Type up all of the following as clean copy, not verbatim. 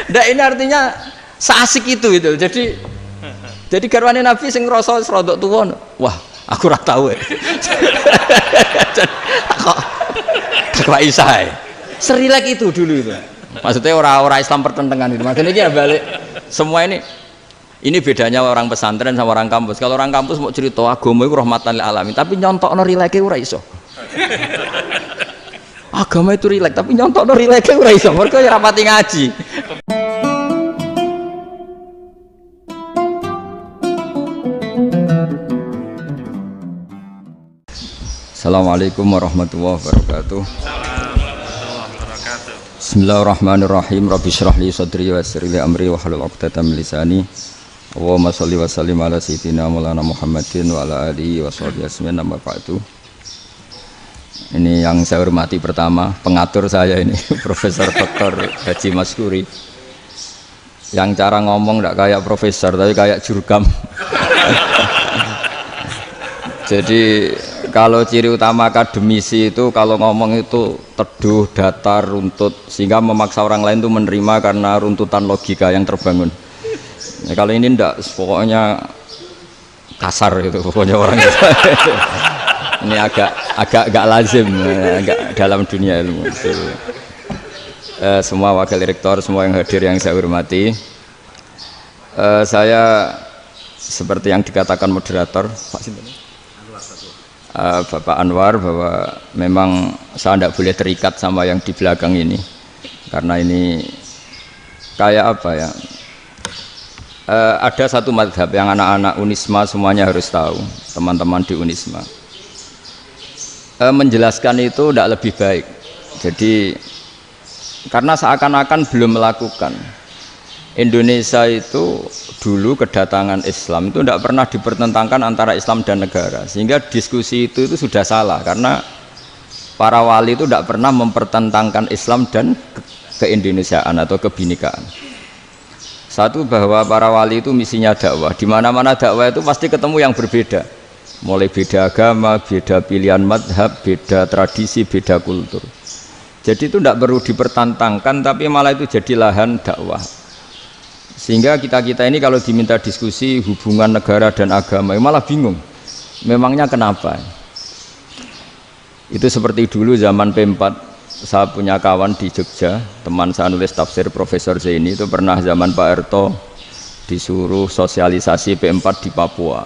Ndak ini artinya seasik itu. Jadi garwane Nabi sing ngrasa rodok tuwa. Wah, aku ora tau. Kok isae. Serilek itu dulu itu. Maksudnya orang Islam pertentangan itu. Maksudnya ini ya balik semua ini bedanya orang pesantren sama orang kampus. Kalau orang kampus mau cerita agama itu rahmatan lil alamin, tapi nyontokno rileke ora iso. Agama itu rilek, tapi nyontokno rileke ora iso. Mergo ya rapati ngaji. Assalamualaikum warahmatullahi wabarakatuh. Bismillahirrahmanirrahim. Rabbi shrah li sadri wa yassir li amri wa hlul 'uqdatam min lisani. Allahumma shalli wa sallim ala sayyidina Maulana Muhammadin wa ala alihi wa sahbihi ajmain. Amma ba'du. Ini yang saya hormati pertama, pengatur saya ini Profesor Dr. Haji Maskuri. Yang cara ngomong enggak kayak profesor tapi kayak jurkam. Jadi kalau ciri utama akademisi itu kalau ngomong itu teduh, datar, runtut, sehingga memaksa orang lain itu menerima karena runtutan logika yang terbangun. Ya, kalau ini enggak, pokoknya kasar gitu, pokoknya orang itu. Ini agak lazim, agak dalam dunia ilmu. Semua wakil rektor, semua yang hadir yang saya hormati, saya seperti yang dikatakan moderator Pak Sinten, Bapak Anwar, bahwa memang saya tidak boleh terikat sama yang di belakang ini karena ini kayak apa ya, ada satu madhab yang anak-anak Unisma semuanya harus tahu, teman-teman di Unisma, menjelaskan itu tidak lebih baik. Jadi karena seakan-akan belum melakukan. Indonesia itu dulu kedatangan Islam itu tidak pernah dipertentangkan antara Islam dan negara, sehingga diskusi itu sudah salah karena para wali itu tidak pernah mempertentangkan Islam dan keindonesiaan atau kebinekaan. Satu, bahwa para wali itu misinya dakwah, di mana-mana dakwah itu pasti ketemu yang berbeda, mulai beda agama, beda pilihan madhab, beda tradisi, beda kultur. Jadi itu tidak perlu dipertentangkan, tapi malah itu jadi lahan dakwah. Sehingga kita ini kalau diminta diskusi hubungan negara dan agama malah bingung, memangnya kenapa? Itu seperti dulu zaman P4, saya punya kawan di Jogja, teman saya nulis tafsir Profesor Zaini, itu pernah zaman Pak Erto disuruh sosialisasi P4 di Papua.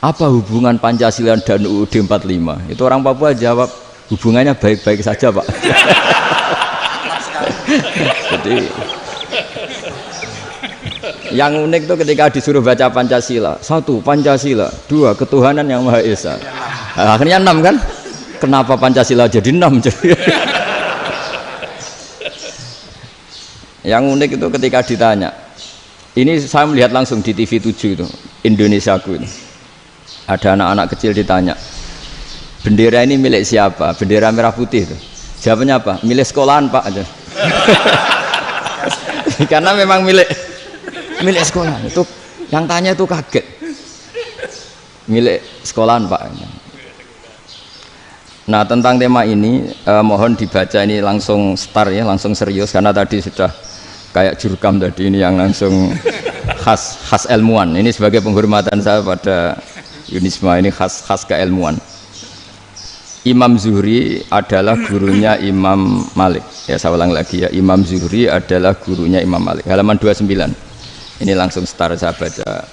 Apa hubungan Pancasila dan UUD 45? Itu orang Papua jawab, hubungannya baik-baik saja Pak. Jadi yang unik itu ketika disuruh baca Pancasila, 1 Pancasila, 2 ketuhanan yang Maha Esa. Nah, akhirnya 6 kan? Kenapa Pancasila jadi 6? Yang unik itu ketika ditanya, ini saya melihat langsung di TV 7 itu, Indonesiaku itu, ada anak-anak kecil ditanya, bendera ini milik siapa? Bendera merah putih itu. Jawabannya apa? Milik sekolahan Pak aja. Karena memang milik sekolahan. Itu yang tanya itu kaget. Milik sekolahan Pak. Nah, tentang tema ini mohon dibaca ini langsung start ya, langsung serius karena tadi sudah kayak jurkam tadi, ini yang langsung khas ilmuwan. Ini sebagai penghormatan saya pada Unisma, ini khas keilmuan. Imam Zuhri adalah gurunya Imam Malik. Ya, saya ulang lagi ya, Imam Zuhri adalah gurunya Imam Malik. Halaman 29. Ini langsung start, saya baca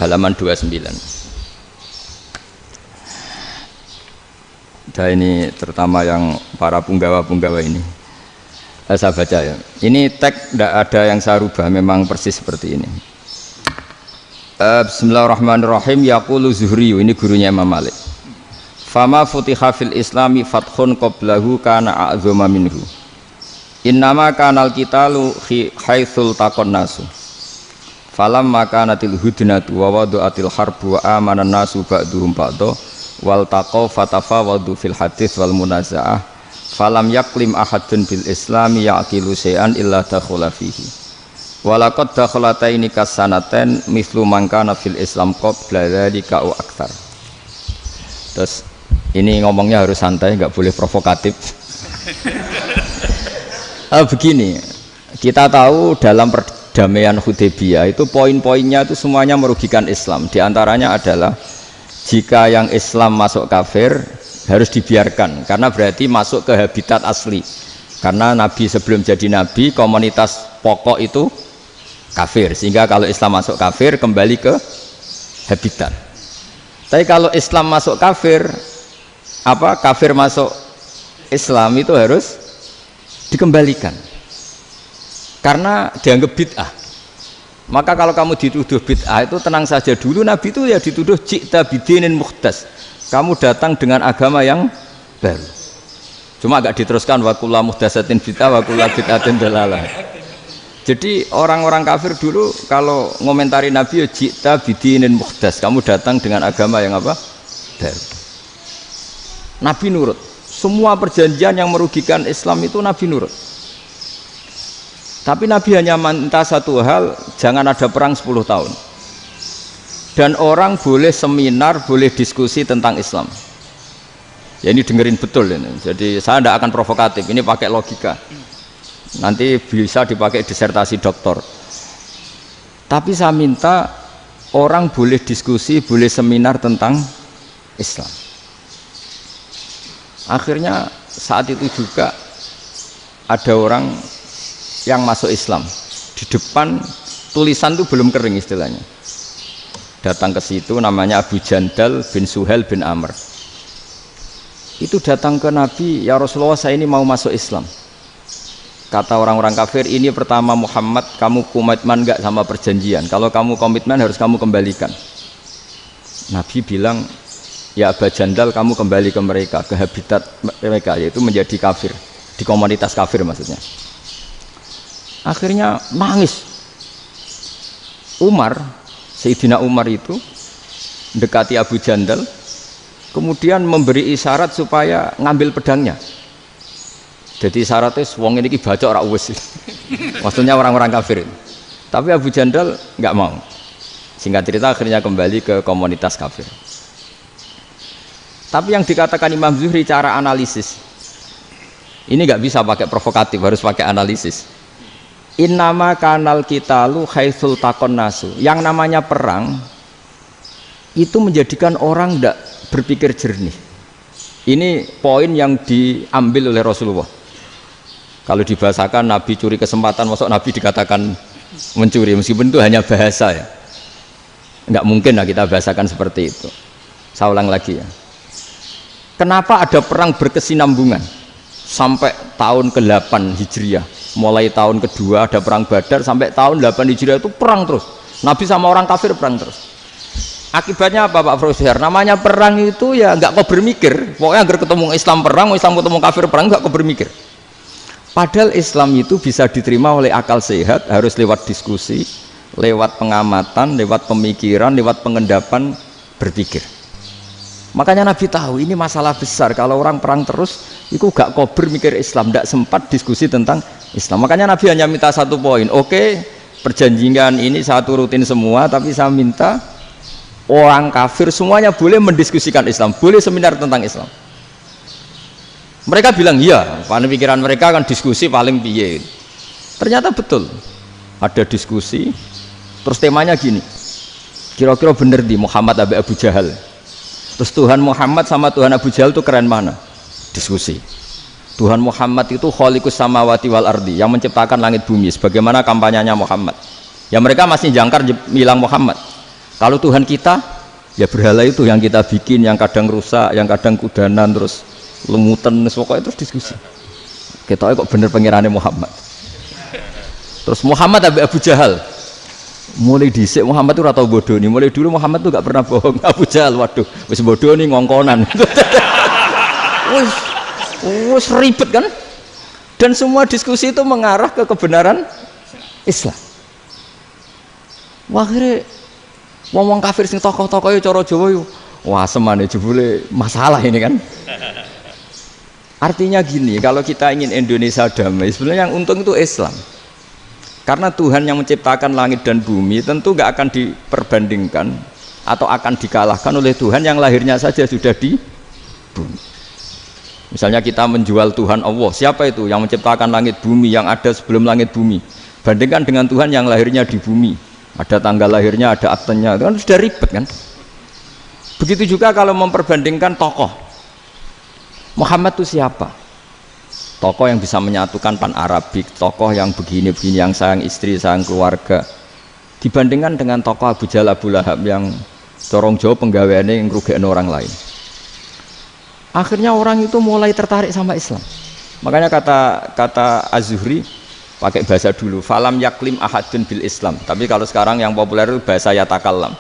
halaman 29. Dan ini terutama yang para punggawa-punggawa ini. Saya baca ya. Ini teks tidak ada yang saya rubah, memang persis seperti ini. Bismillahirrahmanirrahim. Yaqulu Zuhri, ini gurunya Imam Malik. Fama futiha fil islami fathun qablahu kana a'zama minhu. Innama kanal qitalu haitsul taqon nasu. Falam makanatil hudnatu wa wadu'atil harbu wa amanan nasu ba'duhum ba'da wal taqaw fatafawadu fil hadits wal munazaah. Falam yaklim ahadun bil islami yaqilu syai'an illa dakhala fihi. Walaqad dakhalataini kasanaten mithlu man kana fil islam qabla dzalika au aktsar. Terus ini ngomongnya harus santai, nggak boleh provokatif. Begini, kita tahu dalam perdamaian Hudaybiyah itu poin-poinnya itu semuanya merugikan Islam. Di antaranya adalah jika yang Islam masuk kafir harus dibiarkan karena berarti masuk ke habitat asli. Karena Nabi sebelum jadi Nabi komunitas pokok itu kafir, sehingga kalau Islam masuk kafir kembali ke habitat. Tapi kalau Islam masuk kafir, kafir masuk Islam itu harus dikembalikan karena dianggap bid'ah. Maka kalau kamu dituduh bid'ah itu tenang saja dulu, Nabi itu ya dituduh ji'ta bidinin muhdas, kamu datang dengan agama yang baru. Cuma agak diteruskan wa kullu muhdatsatin bid'ah wa kullu bid'atin dalalah. Jadi orang-orang kafir dulu kalau ngomentari Nabi ya ji'ta bidinin muhdas, kamu datang dengan agama yang baru. Nabi nurut. Semua perjanjian yang merugikan Islam itu Nabi nurut. Tapi Nabi hanya minta satu hal, jangan ada perang 10 tahun. Dan orang boleh seminar, boleh diskusi tentang Islam. Ya ini dengerin betul ini. Jadi saya tidak akan provokatif, ini pakai logika. Nanti bisa dipakai disertasi doktor. Tapi saya minta orang boleh diskusi, boleh seminar tentang Islam. Akhirnya saat itu juga ada orang yang masuk Islam. Di depan tulisan itu belum kering istilahnya. Datang ke situ namanya Abu Jandal bin Suhail bin Amr. Itu datang ke Nabi, ya Rasulullah saya ini mau masuk Islam. Kata orang-orang kafir, ini pertama Muhammad, kamu komitmen enggak sama perjanjian? Kalau kamu komitmen harus kamu kembalikan. Nabi bilang, ya Abu Jandal kamu kembali ke mereka, ke habitat mereka, yaitu menjadi kafir, di komunitas kafir maksudnya. Akhirnya nangis. Sayyidina Umar itu mendekati Abu Jandal, kemudian memberi isyarat supaya ngambil pedangnya. Jadi isyaratnya wong ini baca ora wis. Maksudnya orang-orang kafir. Tapi Abu Jandal nggak mau. Singkat cerita akhirnya kembali ke komunitas kafir. Tapi yang dikatakan Imam Zuhri cara analisis ini nggak bisa pakai provokatif, harus pakai analisis. Innama kanal qitalu haitsul taqon nasu. Yang namanya perang itu menjadikan orang tidak berpikir jernih. Ini poin yang diambil oleh Rasulullah. Kalau dibahasakan Nabi curi kesempatan, masuk Nabi dikatakan mencuri, meskipun itu hanya bahasa ya. Nggak mungkin lah kita bahasakan seperti itu. Saya ulang lagi ya. Kenapa ada perang berkesinambungan sampai tahun ke-8 Hijriah? Mulai tahun kedua ada perang Badar sampai tahun 8 Hijriah itu perang terus. Nabi sama orang kafir perang terus. Akibatnya apa Pak Profesor? Namanya perang itu ya nggak kau bermikir. Pokoknya agar ketemu Islam perang, Islam ketemu kafir perang, nggak kau bermikir. Padahal Islam itu bisa diterima oleh akal sehat, harus lewat diskusi, lewat pengamatan, lewat pemikiran, lewat pengendapan berpikir. Makanya Nabi tahu ini masalah besar. Kalau orang perang terus, itu gak kober mikir Islam, tidak sempat diskusi tentang Islam. Makanya Nabi hanya minta satu poin. Oke, perjanjian ini satu rutin semua, tapi saya minta orang kafir semuanya boleh mendiskusikan Islam, boleh seminar tentang Islam. Mereka bilang iya, pada pikiran mereka kan diskusi paling piye. Ternyata betul, ada diskusi. Terus temanya gini, kira-kira bener di Muhammad Abu Jahal. Terus Tuhan Muhammad sama Tuhan Abu Jahal itu keren mana? Diskusi. Tuhan Muhammad itu khaliqus samawati wal ardi, yang menciptakan langit bumi. Sebagaimana kampanyenya Muhammad. Ya mereka masih jangkar bilang Muhammad. Kalau Tuhan kita, ya berhala itu yang kita bikin, yang kadang rusak, yang kadang kudanan, terus lemutan, pokoknya terus diskusi. Kita kok bener pengirannya Muhammad. Terus Muhammad Abu Jahal. Mulai dhisik Muhammad itu ratau bodoh nih. Mulai dulu Muhammad itu gak pernah bohong. Abu Jahal, waduh, wis bodoh nih ngongkonan. Wis ribet kan? Dan semua diskusi itu mengarah ke kebenaran Islam. Wah, akhirnya ngomong kafir sing tokoh-tokohnya cara Jawa yuk. Wah, semane jebule masalah ini kan. Artinya gini, kalau kita ingin Indonesia damai, sebenarnya yang untung itu Islam. Karena Tuhan yang menciptakan langit dan bumi tentu gak akan diperbandingkan atau akan dikalahkan oleh Tuhan yang lahirnya saja sudah di bumi. Misalnya kita menjual Tuhan Allah, siapa itu yang menciptakan langit bumi, yang ada sebelum langit bumi, bandingkan dengan Tuhan yang lahirnya di bumi, ada tanggal lahirnya, ada aktenya, itu kan sudah ribet kan. Begitu juga kalau memperbandingkan tokoh, Muhammad itu siapa? Tokoh yang bisa menyatukan pan Arabik, tokoh yang begini-begini, yang sayang istri, sayang keluarga, dibandingkan dengan tokoh Abu Jahal, Abu Lahab yang corong jauh penggaweannya yang ngerugikan orang lain. Akhirnya orang itu mulai tertarik sama Islam. Makanya kata Az-Zuhri pakai bahasa dulu, falam yaklim ahadun bil Islam. Tapi kalau sekarang yang populer itu bahasa yatakallam.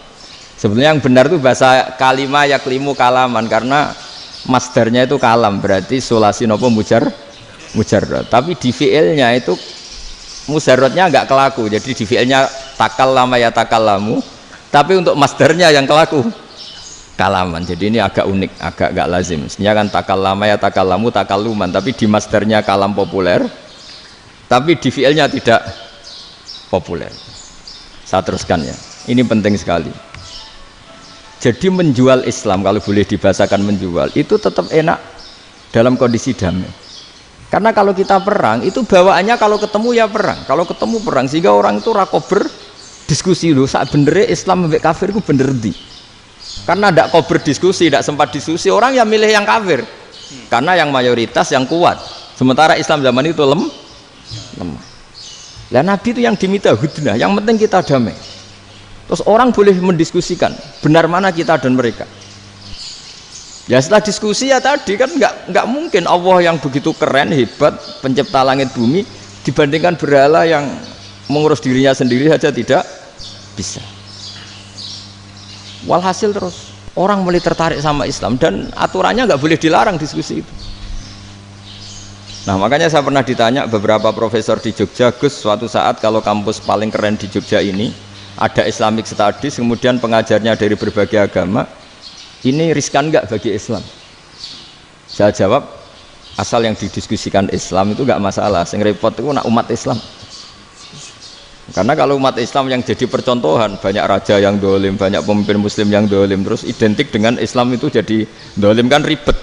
Sebenarnya yang benar itu bahasa kalimah yaklimu kalaman, karena masdarnya itu kalam, berarti sulasi nopo mujarrad. Tapi di fiilnya itu mujarradnya enggak kelaku. Jadi di fiilnya takallama yatakallamu, tapi untuk masdarnya yang kelaku kalaman. Jadi ini agak unik, agak gak lazim. Sebenarnya kan takallama ya takallamu takalluman, tapi di masdarnya kalam populer, tapi di fiilnya tidak populer. Saya teruskan ya, ini penting sekali. Jadi menjual Islam, kalau boleh dibahasakan menjual, itu tetap enak dalam kondisi damai. Karena kalau kita perang, itu bawaannya kalau ketemu ya perang, kalau ketemu perang, sehingga orang itu rakober diskusi loh, saat benernya Islam sampai kafir itu bener di. Karena tidak kau berdiskusi, tidak sempat diskusi, orang yang milih yang kafir, karena yang mayoritas yang kuat, sementara Islam zaman itu lemah. Lah Nabi itu yang diminta hudnah, yang penting kita damai. Terus orang boleh mendiskusikan benar mana kita dan mereka. Ya setelah diskusi ya tadi kan nggak mungkin Allah yang begitu keren hebat pencipta langit bumi dibandingkan berhala yang mengurus dirinya sendiri saja tidak bisa. Walhasil terus orang mulai tertarik sama Islam dan aturannya nggak boleh dilarang diskusi itu. Nah makanya saya pernah ditanya beberapa profesor di Jogja, Gus, suatu saat kalau kampus paling keren di Jogja ini ada Islamic Studies, kemudian pengajarnya dari berbagai agama, ini riskan nggak bagi Islam? Saya jawab, asal yang didiskusikan Islam itu nggak masalah, yang repot itu nak umat Islam. Karena kalau umat Islam yang jadi percontohan, banyak raja yang dolim, banyak pemimpin muslim yang dolim, terus identik dengan Islam itu jadi dolim kan ribet.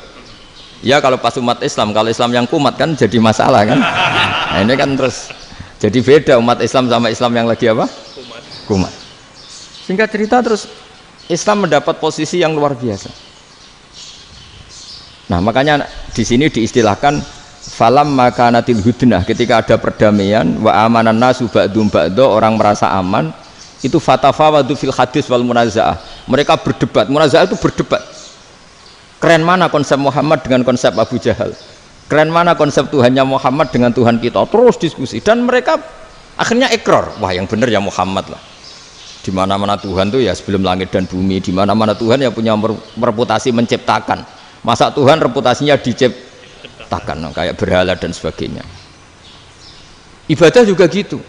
Ya kalau pas umat Islam, kalau Islam yang kumat kan jadi masalah kan. Nah ini kan terus jadi beda umat Islam sama Islam yang lagi apa? Kumat. Singkat cerita terus Islam mendapat posisi yang luar biasa. Nah makanya di sini diistilahkan falam makanatil hudnah, ketika ada perdamaian wa amanan nasu ba'dum ba'do, orang merasa aman, itu fatafawadu fil hadis wal munazaah, mereka berdebat. Munazaah itu berdebat, keren mana konsep Muhammad dengan konsep Abu Jahal, keren mana konsep Tuhannya Muhammad dengan Tuhan kita, terus diskusi. Dan mereka akhirnya ikrar, wah yang benar ya Muhammad lah, di mana-mana Tuhan tuh ya sebelum langit dan bumi, di mana-mana Tuhan yang punya reputasi menciptakan, masa Tuhan reputasinya diciptakan kayak berhala dan sebagainya. Ibadah juga gitu,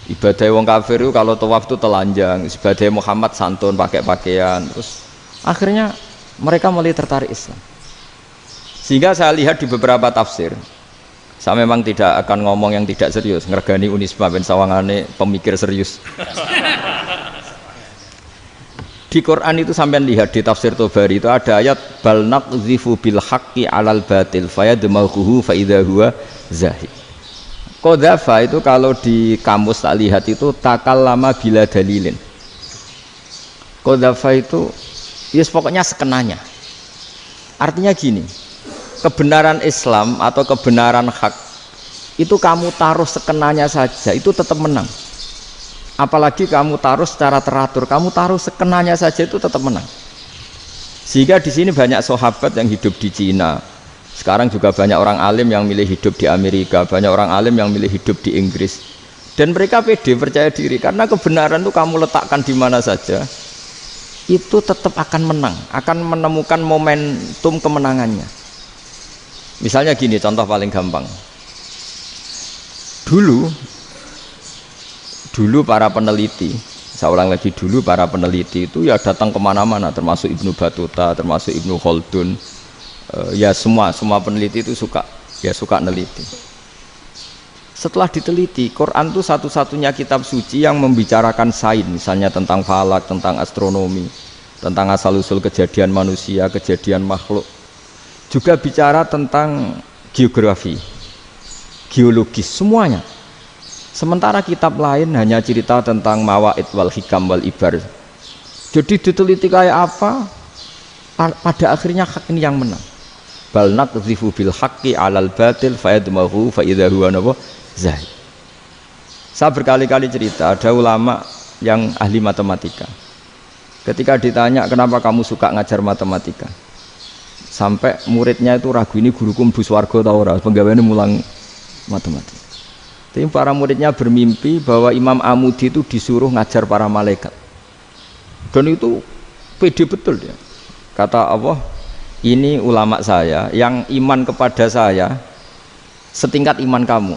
ibadah wong kafir itu kalau tawaf itu telanjang, ibadah Muhammad santun pakai pakaian. Terus akhirnya mereka mulai tertarik Islam. Sehingga saya lihat di beberapa tafsir, saya memang tidak akan ngomong yang tidak serius, ngergani Unisba ben sawangane pemikir serius. Di Quran itu sampai lihat di tafsir Tobari itu ada ayat bal naqzifu bil haqqi 'alal batil fayadmaghuhu fa idza huwa zahid. Qadzafa itu kalau di kamus tak lihat itu takallama bila dalilin. Qadzafa itu yes pokoknya sekenanya. Artinya gini, kebenaran Islam atau kebenaran hak itu kamu taruh sekenanya saja itu tetap menang. Apalagi kamu taruh secara teratur, kamu taruh sekenanya saja itu tetap menang. Sehingga di sini banyak sahabat yang hidup di Cina. Sekarang juga banyak orang alim yang milih hidup di Amerika, banyak orang alim yang milih hidup di Inggris. Dan mereka pede, percaya diri, karena kebenaran itu kamu letakkan di mana saja, itu tetap akan menang, akan menemukan momentum kemenangannya. Misalnya gini, contoh paling gampang. Dulu para peneliti, saya ulang lagi, dulu para peneliti itu ya datang kemana-mana, termasuk Ibnu Battuta, termasuk Ibnu Khaldun, ya semua peneliti itu suka neliti. Setelah diteliti, Quran itu satu-satunya kitab suci yang membicarakan sains, misalnya tentang falak, tentang astronomi, tentang asal-usul kejadian manusia, kejadian makhluk. juga bicara tentang geografi, geologis, semuanya. Sementara kitab lain hanya cerita tentang mawaid wal hikam wal ibar. Jadi diteliti kayak apa, pada akhirnya hak ini yang menang. Bal naqdhifu bil haqqi 'alal batil fayadmahu fa idza huwa zahid. Saya berkali-kali cerita, ada ulama yang ahli matematika. Ketika ditanya kenapa kamu suka ngajar matematika, sampai muridnya itu ragu, ini guruku mlebu swarga ta ora, penggaweane mulang matematika. Tapi para muridnya bermimpi bahwa Imam Amudi itu disuruh ngajar para malaikat. Dan itu pede betul dia. Kata Allah, ini ulama saya yang iman kepada saya setingkat iman kamu.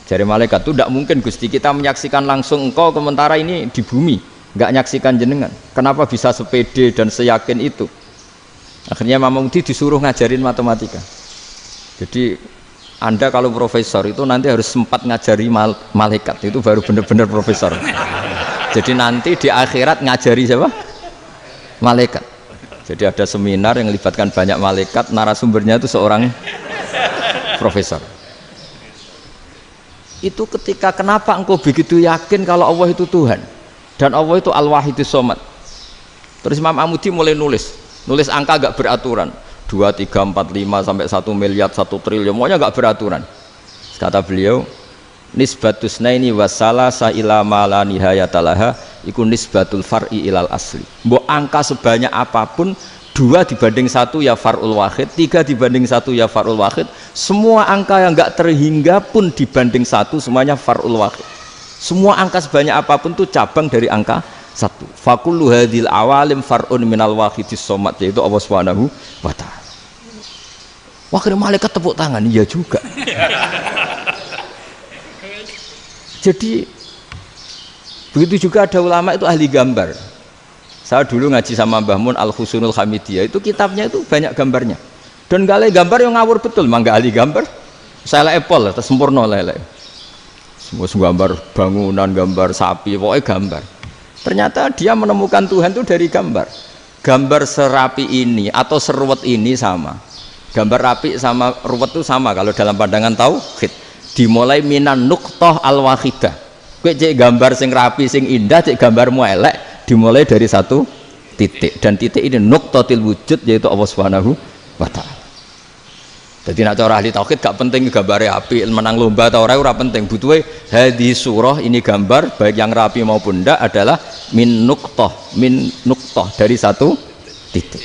Jadi malaikat itu tidak mungkin Gusti kita menyaksikan langsung engkau, sementara ini di bumi nggak nyaksikan jenengan. Kenapa bisa sepede dan seyakin itu? Akhirnya Imam Amudi disuruh ngajarin matematika. Jadi Anda kalau profesor itu nanti harus sempat ngajari malaikat, itu baru benar-benar profesor. Jadi nanti di akhirat ngajari siapa? Malaikat. Jadi ada seminar yang melibatkan banyak malaikat, narasumbernya itu seorang profesor. Itu ketika kenapa engkau begitu yakin kalau Allah itu Tuhan dan Allah itu Al-Wahidus Shomad. Terus Imam Amudi mulai nulis angka gak beraturan, 2, 3, 4, 5 sampai 1 miliar, 1 triliun, pokoknya gak beraturan. Kata beliau, nisbatus naini wasalasa ila ma la nihayatalaha iku nisbatul far'i ilal asli. Mbok angka sebanyak apapun, 2 dibanding 1 ya far'ul wahid, 3 dibanding 1 ya far'ul wahid. Semua angka yang gak terhingga pun dibanding 1 semuanya far'ul wahid. Semua angka sebanyak apapun itu cabang dari angka 1. Fakullu hadhil awalim far'un minal wahidis shomad, yaitu Allah Subhanahu wa ta'ala. Wakil malaikat tepuk tangan, iya juga. Jadi begitu juga ada ulama itu ahli gambar. Saya dulu ngaji sama Mbah Mun Al-Husunul Hamidiyah, itu kitabnya itu banyak gambarnya. Dan gale gambar yang ngawur betul, mangga ahli gambar. Saya lepol, sempurna lele. Semua gambar bangunan, gambar sapi, pokoknya gambar. Ternyata dia menemukan Tuhan itu dari gambar. Gambar serapi ini atau seruwet ini sama. Gambar rapi sama ruwet itu sama kalau dalam pandangan tauhid. Dimulai minan nuqtah al-wahidah. Kowe cek gambar sing rapi sing indah, cek gambarmu elek, dimulai dari 1 titik. Dan titik ini nuqtatil wujud, yaitu Allah Subhanahu wa ta'ala. Jadi nak cara ahli tauhid gak penting gambarnya api, menang lomba atau ora penting. Butuhe hadis surah ini gambar baik yang rapi maupun ndak adalah min nuqtah dari 1 titik.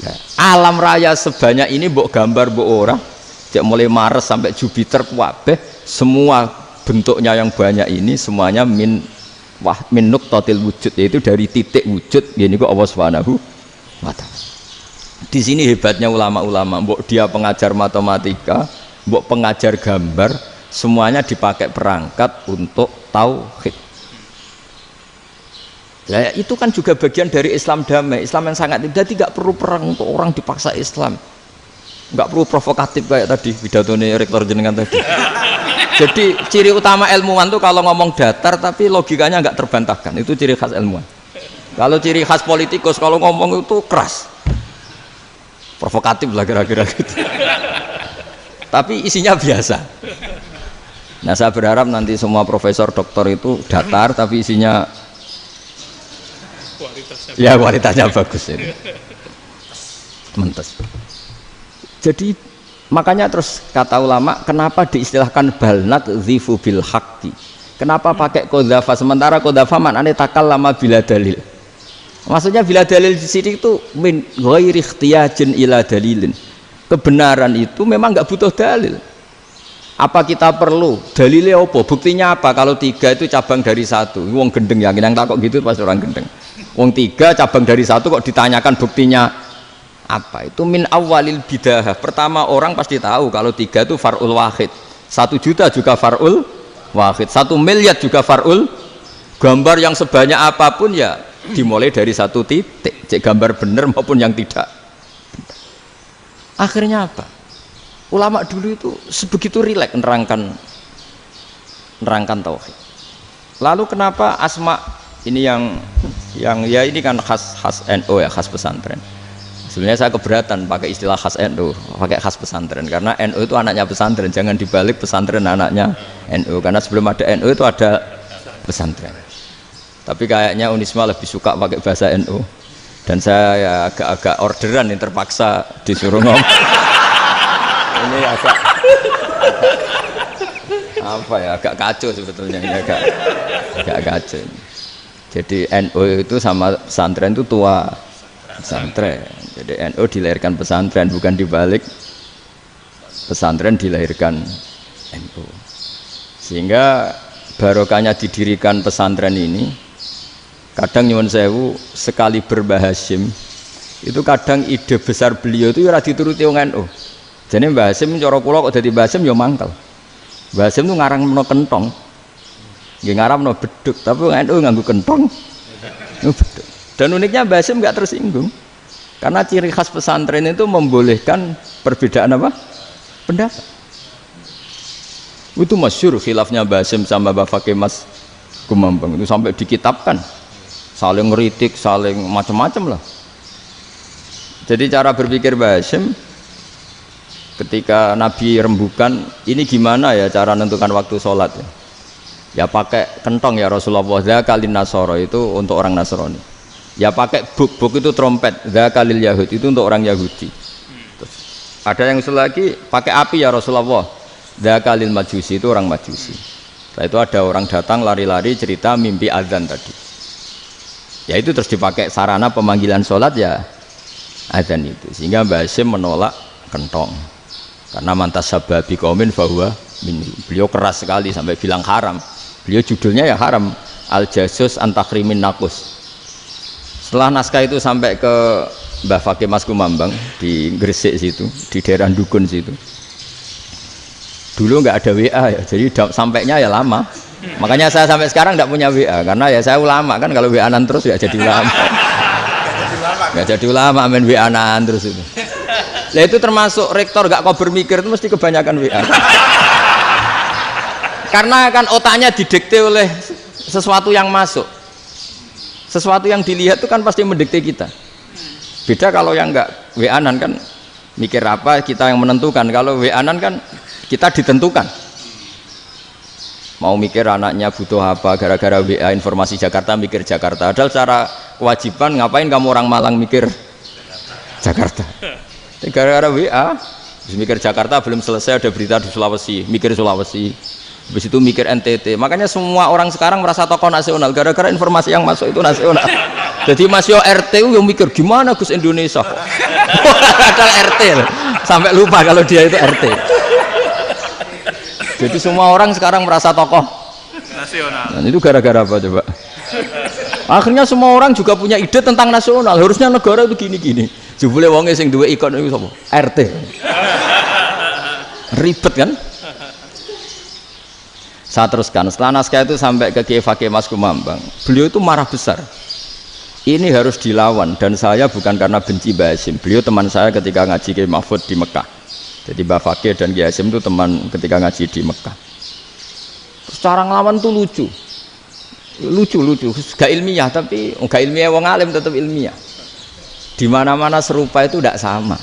Nah, alam raya sebanyak ini mbok gambar mbok ora, cek mulai Mars sampai Jupiter kabeh semua bentuknya yang banyak ini semuanya min nuqtatil wujud, yaitu dari titik wujud. Ini kok Allah Subhanahu wa ta'ala. Di sini hebatnya ulama-ulama, mbok dia pengajar matematika, mbok pengajar gambar, semuanya dipakai perangkat untuk tauhid. Ya, itu kan juga bagian dari Islam damai, Islam yang sangat jadi tidak perlu perang untuk orang dipaksa Islam, nggak perlu provokatif kayak tadi pidatone rektor jenengan tadi. Jadi ciri utama ilmuwan tuh kalau ngomong datar tapi logikanya nggak terbantahkan, itu ciri khas ilmuwan. Kalau ciri khas politikus kalau ngomong itu keras, provokatif lah kira-kira gitu. Tapi isinya biasa. Nah saya berharap nanti semua profesor doktor itu datar tapi isinya kualitasnya bagus ini. Mentes. Jadi makanya terus kata ulama, kenapa diistilahkan balnat zifu bil haqqi? Kenapa pakai qadzafa sementara qadzafa maknanya takallama bila dalil? Maksudnya bila dalil di sini itu min ghairi ikhtiyajin ila dalilin. Kebenaran itu memang nggak butuh dalil. Apa kita perlu dalilnya apa? Buktinya apa? Kalau 3 itu cabang dari 1. Wong gendeng yang takut gitu pas orang gendeng. Wong 3 cabang dari 1 kok ditanyakan buktinya apa? Itu min awalil bidah. Pertama orang pasti tahu kalau 3 itu far'ul wahid. 1 juta juga far'ul wahid. 1 miliar juga far'ul. Gambar yang sebanyak apapun ya dimulai dari 1 titik, cek gambar bener maupun yang tidak. Akhirnya apa? Ulama dulu itu sebegitu rileks nerangkan tauhid. Lalu kenapa asma ini yang ya ini kan khas NU ya, khas pesantren. Sebenarnya saya keberatan pakai istilah khas NU, pakai khas pesantren karena NU itu anaknya pesantren, jangan dibalik pesantren anaknya NU karena sebelum ada NU itu ada pesantren. Tapi kayaknya Unisma lebih suka pakai bahasa NU dan saya ya agak-agak orderan yang terpaksa disuruh ngomong. Ini agak apa ya, agak kacau sebetulnya ini agak kacau. Jadi NU itu sama pesantren itu tua pesantren. Jadi NU dilahirkan pesantren, bukan dibalik pesantren dilahirkan NU. Sehingga barokahnya didirikan pesantren ini, kadang nyuwun sewu sekali berbahasim itu kadang ide besar beliau itu ora dituruti wong NU. Jadi Mbah Hasim cara kula kok dadi Mbah Hasim ya mangkel. Mbah Hasim itu ngarangno kentong. Nggih ngaramno beduk, tapi wong NU nganggo kentong. Beduk. Dan uniknya Mbah Hasim enggak tersinggung. Karena ciri khas pesantren itu membolehkan perbedaan apa? Pendapat. Itu masyhur khilafnya Mbah Hasim sama Mbah Fakih Mas Kumambang itu sampai dikitabkan. Saling ngeritik, saling macam-macam lah. Jadi cara berpikir Mbah Hasim ketika Nabi rembukan, ini gimana ya cara menentukan waktu sholat ya? Ya pakai kentong ya Rasulullah, dzakalin nasoro itu untuk orang Nasrani. Ya pakai buk itu trompet, dzakalil Yahud itu untuk orang Yahudi. Terus, ada yang lagi pakai api ya Rasulullah, dzakalil Majusi itu orang Majusi. Setelah itu ada orang datang lari-lari cerita mimpi azan tadi. Ya itu terus dipakai sarana pemanggilan sholat ya azan itu. Sehingga Mbah Hasim menolak kentong. Karena mantas sababi qaumin fahuwa minhu. Beliau keras sekali sampai bilang haram. Beliau judulnya ya haram, al-jasus antakrimin nakus. Setelah naskah itu sampai ke Mbah Fakih Mas Kumambang di Gresik situ, di daerah Dukun situ. Dulu nggak ada WA ya, jadi sampainya ya lama. Makanya saya sampai sekarang nggak punya WA karena ya saya ulama kan, kalau WA-an terus ya jadi ulama. Nggak jadi ulama main WA-an terus itu. Nah itu termasuk rektor gak kau bermikir itu mesti kebanyakan WA. Karena kan otaknya didikte oleh sesuatu yang masuk. Sesuatu yang dilihat itu kan pasti mendikte kita. Beda kalau yang enggak WA-an kan mikir apa kita yang menentukan. Kalau WA-an kan kita ditentukan. Mau mikir anaknya butuh apa gara-gara WA informasi Jakarta mikir Jakarta. Padahal secara kewajiban ngapain kamu orang Malang mikir Jakarta. Gara-gara WA mikir Jakarta belum selesai ada berita di Sulawesi, mikir Sulawesi. Habis itu mikir NTT. Makanya semua orang sekarang merasa tokoh nasional gara-gara informasi yang masuk itu nasional. Jadi Mas Yo RT yang mikir gimana Gus Indonesia. Ada RT sampai lupa kalau dia itu RT. Jadi semua orang sekarang merasa tokoh nasional. Dan itu gara-gara apa coba? Akhirnya semua orang juga punya ide tentang nasional. Harusnya negara itu gini-gini. Jebule wonge sing duwe ikon itu sapa? RT. Ribet kan? Saya teruskan, setelah naskah itu sampai ke Kiai Fakih Mas Kumambang, beliau itu marah besar. Ini harus dilawan dan saya bukan karena benci Mbah Hasim. Beliau teman saya ketika ngaji Kiai Mahfud di Mekah. Jadi Mbah Fakih dan Kiai Hasim itu teman ketika ngaji di Mekah. Secara ngelawan tuh lucu, gak ilmiah tapi gak ilmiah wong alim tetap ilmiah. Di mana-mana serupa itu tidak sama.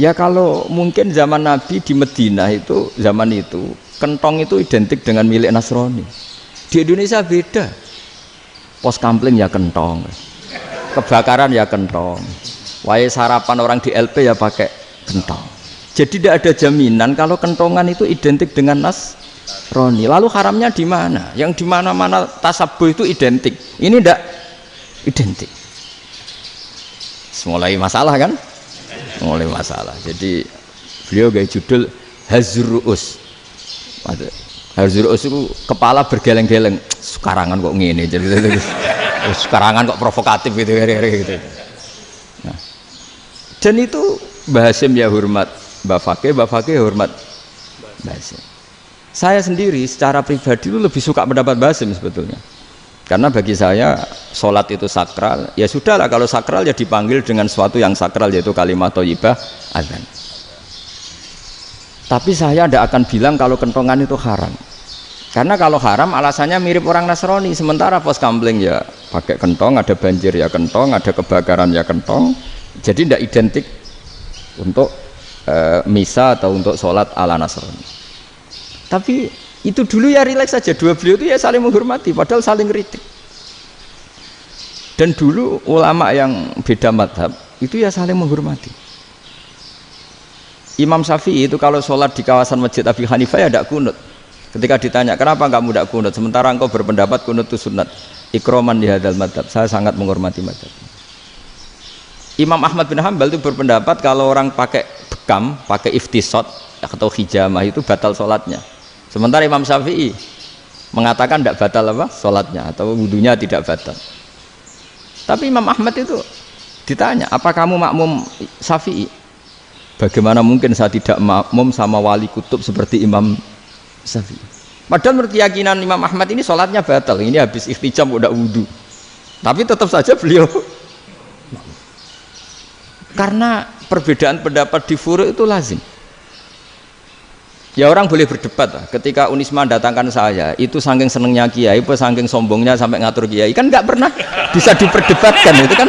Ya kalau mungkin zaman Nabi di Madinah itu zaman itu kentong itu identik dengan milik Nasrani. Di Indonesia beda. Pos kampling ya kentong, kebakaran ya kentong, wae sarapan orang di LP ya pakai kentong. Jadi tidak ada jaminan kalau kentongan itu identik dengan Nasrani. Lalu haramnya di mana? Yang di mana-mana tasabuh itu identik. Ini tidak identik. Mulai masalah kan? Mulai masalah. Jadi beliau gaya judul Hazruus. Hazruus itu kepala bergeleng-geleng. Sekarangan kok ngene. Jadi sekarangan kok provokatif gitu. Nah. Dan itu Mbah Hasim ya hormat Mbah Fakih hormat Mbah Hasim. Saya sendiri secara pribadi itu lebih suka pendapat Mbah Hasim sebetulnya. Karena bagi saya sholat itu sakral, ya sudahlah kalau sakral ya dipanggil dengan sesuatu yang sakral yaitu kalimat thayyibah azan. Tapi saya tidak akan bilang kalau kentongan itu haram. Karena kalau haram alasannya mirip orang Nasrani. Sementara pos kampling ya pakai kentong, ada banjir ya kentong, ada kebakaran ya kentong, Jadi tidak identik untuk misa atau untuk sholat ala Nasrani. Tapi itu dulu ya rileks saja, dua beliau itu ya saling menghormati, padahal saling kritik. Dan dulu ulama yang beda madhab itu ya saling menghormati. Imam Syafi'i itu kalau sholat di kawasan Masjid Abi Hanifah ya tidak kunut. Ketika ditanya kenapa kamu tidak kunut, sementara engkau berpendapat kunut itu sunat, ikroman di hadal madhab, saya sangat menghormati madhab. Imam Ahmad bin Hanbal itu berpendapat kalau orang pakai bekam, pakai iftisot atau hijamah itu batal sholatnya. Sementara Imam Syafi'i mengatakan tidak batal apa sholatnya atau wudunya tidak batal. Tapi Imam Ahmad itu ditanya, apa kamu makmum Syafi'i? Bagaimana mungkin saya tidak makmum sama wali kutub seperti Imam Syafi'i? Padahal menurut keyakinan Imam Ahmad ini sholatnya batal. Ini habis iftijam udah wudu. Tapi tetap saja beliau, karena perbedaan pendapat di furu' itu lazim. Ya orang boleh berdebat lah. Ketika Unisma datangkan saya, itu saking senengnya kiai, apa saking sombongnya sampai ngatur kiai, kan nggak pernah bisa diperdebatkan. Itu kan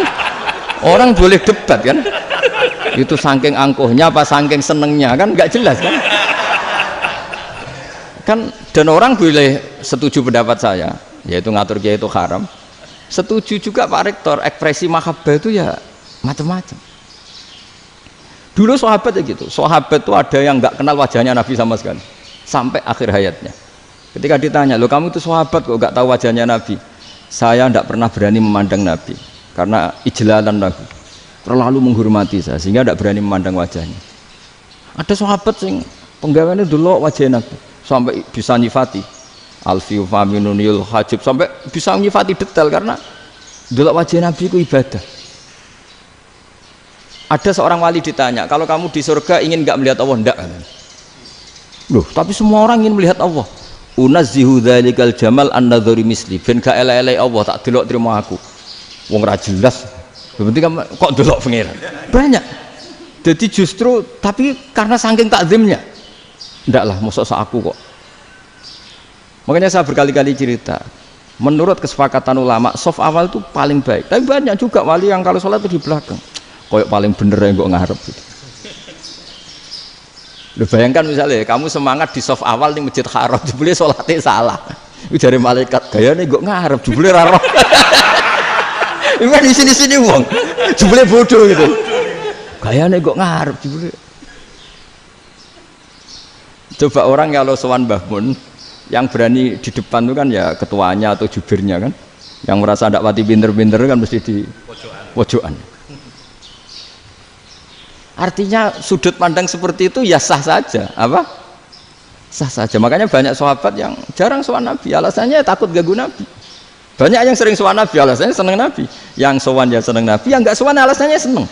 orang boleh debat kan? Itu saking angkuhnya apa saking senengnya, kan nggak jelas kan? Kan dan orang boleh setuju pendapat saya, yaitu ngatur kiai itu haram. Setuju juga Pak Rektor, ekspresi mahabbah itu ya macam-macam. Dulu sahabat ya gitu, sahabat itu ada yang nggak kenal wajahnya Nabi sama sekali sampai akhir hayatnya. Ketika ditanya, loh kamu itu sahabat kok nggak tahu wajahnya Nabi? Saya tidak pernah berani memandang Nabi karena ijlalan Nabi, terlalu menghormati saya sehingga tidak berani memandang wajahnya. Ada sahabat yang penggawaannya dulu wajah Nabi sampai bisa nyifati alfiu faminunil hajib, sampai bisa nyifati detail karena dulu wajah Nabi itu ibadah. Ada seorang wali ditanya, kalau kamu di surga ingin nggak melihat Allah? Enggak. Loh, tapi semua orang ingin melihat Allah. Unazzihu dzalikal jamal an-nadhari misli. Ben gak elek-elek Allah tak delok terima aku. Wong ra jelas. Penting kok delok pangeran. Banyak. Jadi justru tapi karena saking takzimnya. Enggak lah, mosok sak aku kok. Makanya saya berkali-kali cerita. Menurut kesepakatan ulama, soft awal itu paling baik. Tapi banyak juga wali yang kalau sholat itu di belakang. Koyok paling bener yang kok ngarep gitu. Lu bayangkan misalnya kamu semangat di soft awal di Masjid Haram, jebule sholatnya salah. Itu dari malaikat gayane kok ngarep, jebule ra roh. Iku di sini-sini wong. Jebule bodoh gitu. Gayane kok ngarep jebule. Coba orang kalau sowan Mbah Mun yang berani di depan itu kan ya ketuanya atau jubirnya kan. Yang merasa ndak pati pinter-pinter kan mesti di pojokan. Artinya sudut pandang seperti itu ya sah saja, apa? Sah saja. Makanya banyak sahabat yang jarang sowan Nabi, alasannya takut ganggu Nabi. Banyak yang sering sowan Nabi, alasannya seneng Nabi. Yang sowan ya seneng Nabi, yang nggak sowan alasannya seneng.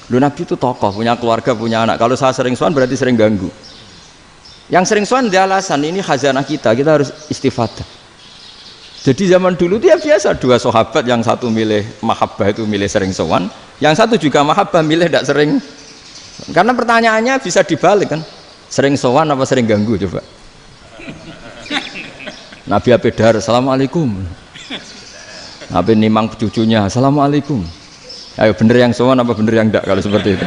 Lu Nabi itu tokoh, punya keluarga, punya anak. Kalau saya sering sowan berarti sering ganggu. Yang sering sowan dia alasan ini khazanah kita harus istifadah. Jadi zaman dulu dia biasa dua sahabat, yang satu milih mahabbah itu milih sering sowan, yang satu juga mahabbah milih tidak sering. Karena pertanyaannya bisa dibalik kan, sering sowan apa sering ganggu coba. Nabi Abedar, assalamualaikum. Nabi nimang cucunya, assalamualaikum. Ayo bener yang sowan apa bener yang enggak kalau seperti itu.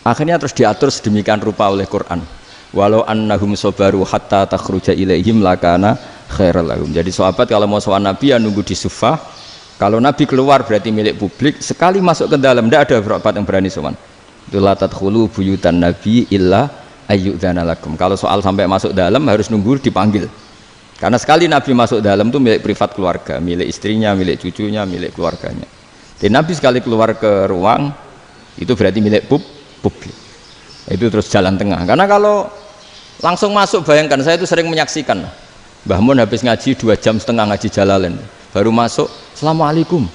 Akhirnya terus diatur sedemikian rupa oleh Quran. Walau annahum sabaru hatta takhruja ilaihim lakana khairal lahum. Jadi sahabat kalau mau sowan Nabi ya nunggu di Sufah. Kalau Nabi keluar berarti milik publik, sekali masuk ke dalam tidak ada sahabat yang berani sowan. La tadkhulu buyutan nabi illa ayyudzana lakum. Kalau soal sampai masuk dalam harus nunggu dipanggil. Karena sekali Nabi masuk dalam itu milik privat keluarga, milik istrinya, milik cucunya, milik keluarganya. Dan Nabi sekali keluar ke ruang itu berarti milik publik. Itu terus jalan tengah. Karena kalau langsung masuk, bayangkan saya itu sering menyaksikan. Mbah Mun habis ngaji 2,5 jam ngaji Jalalain. Baru masuk, assalamualaikum.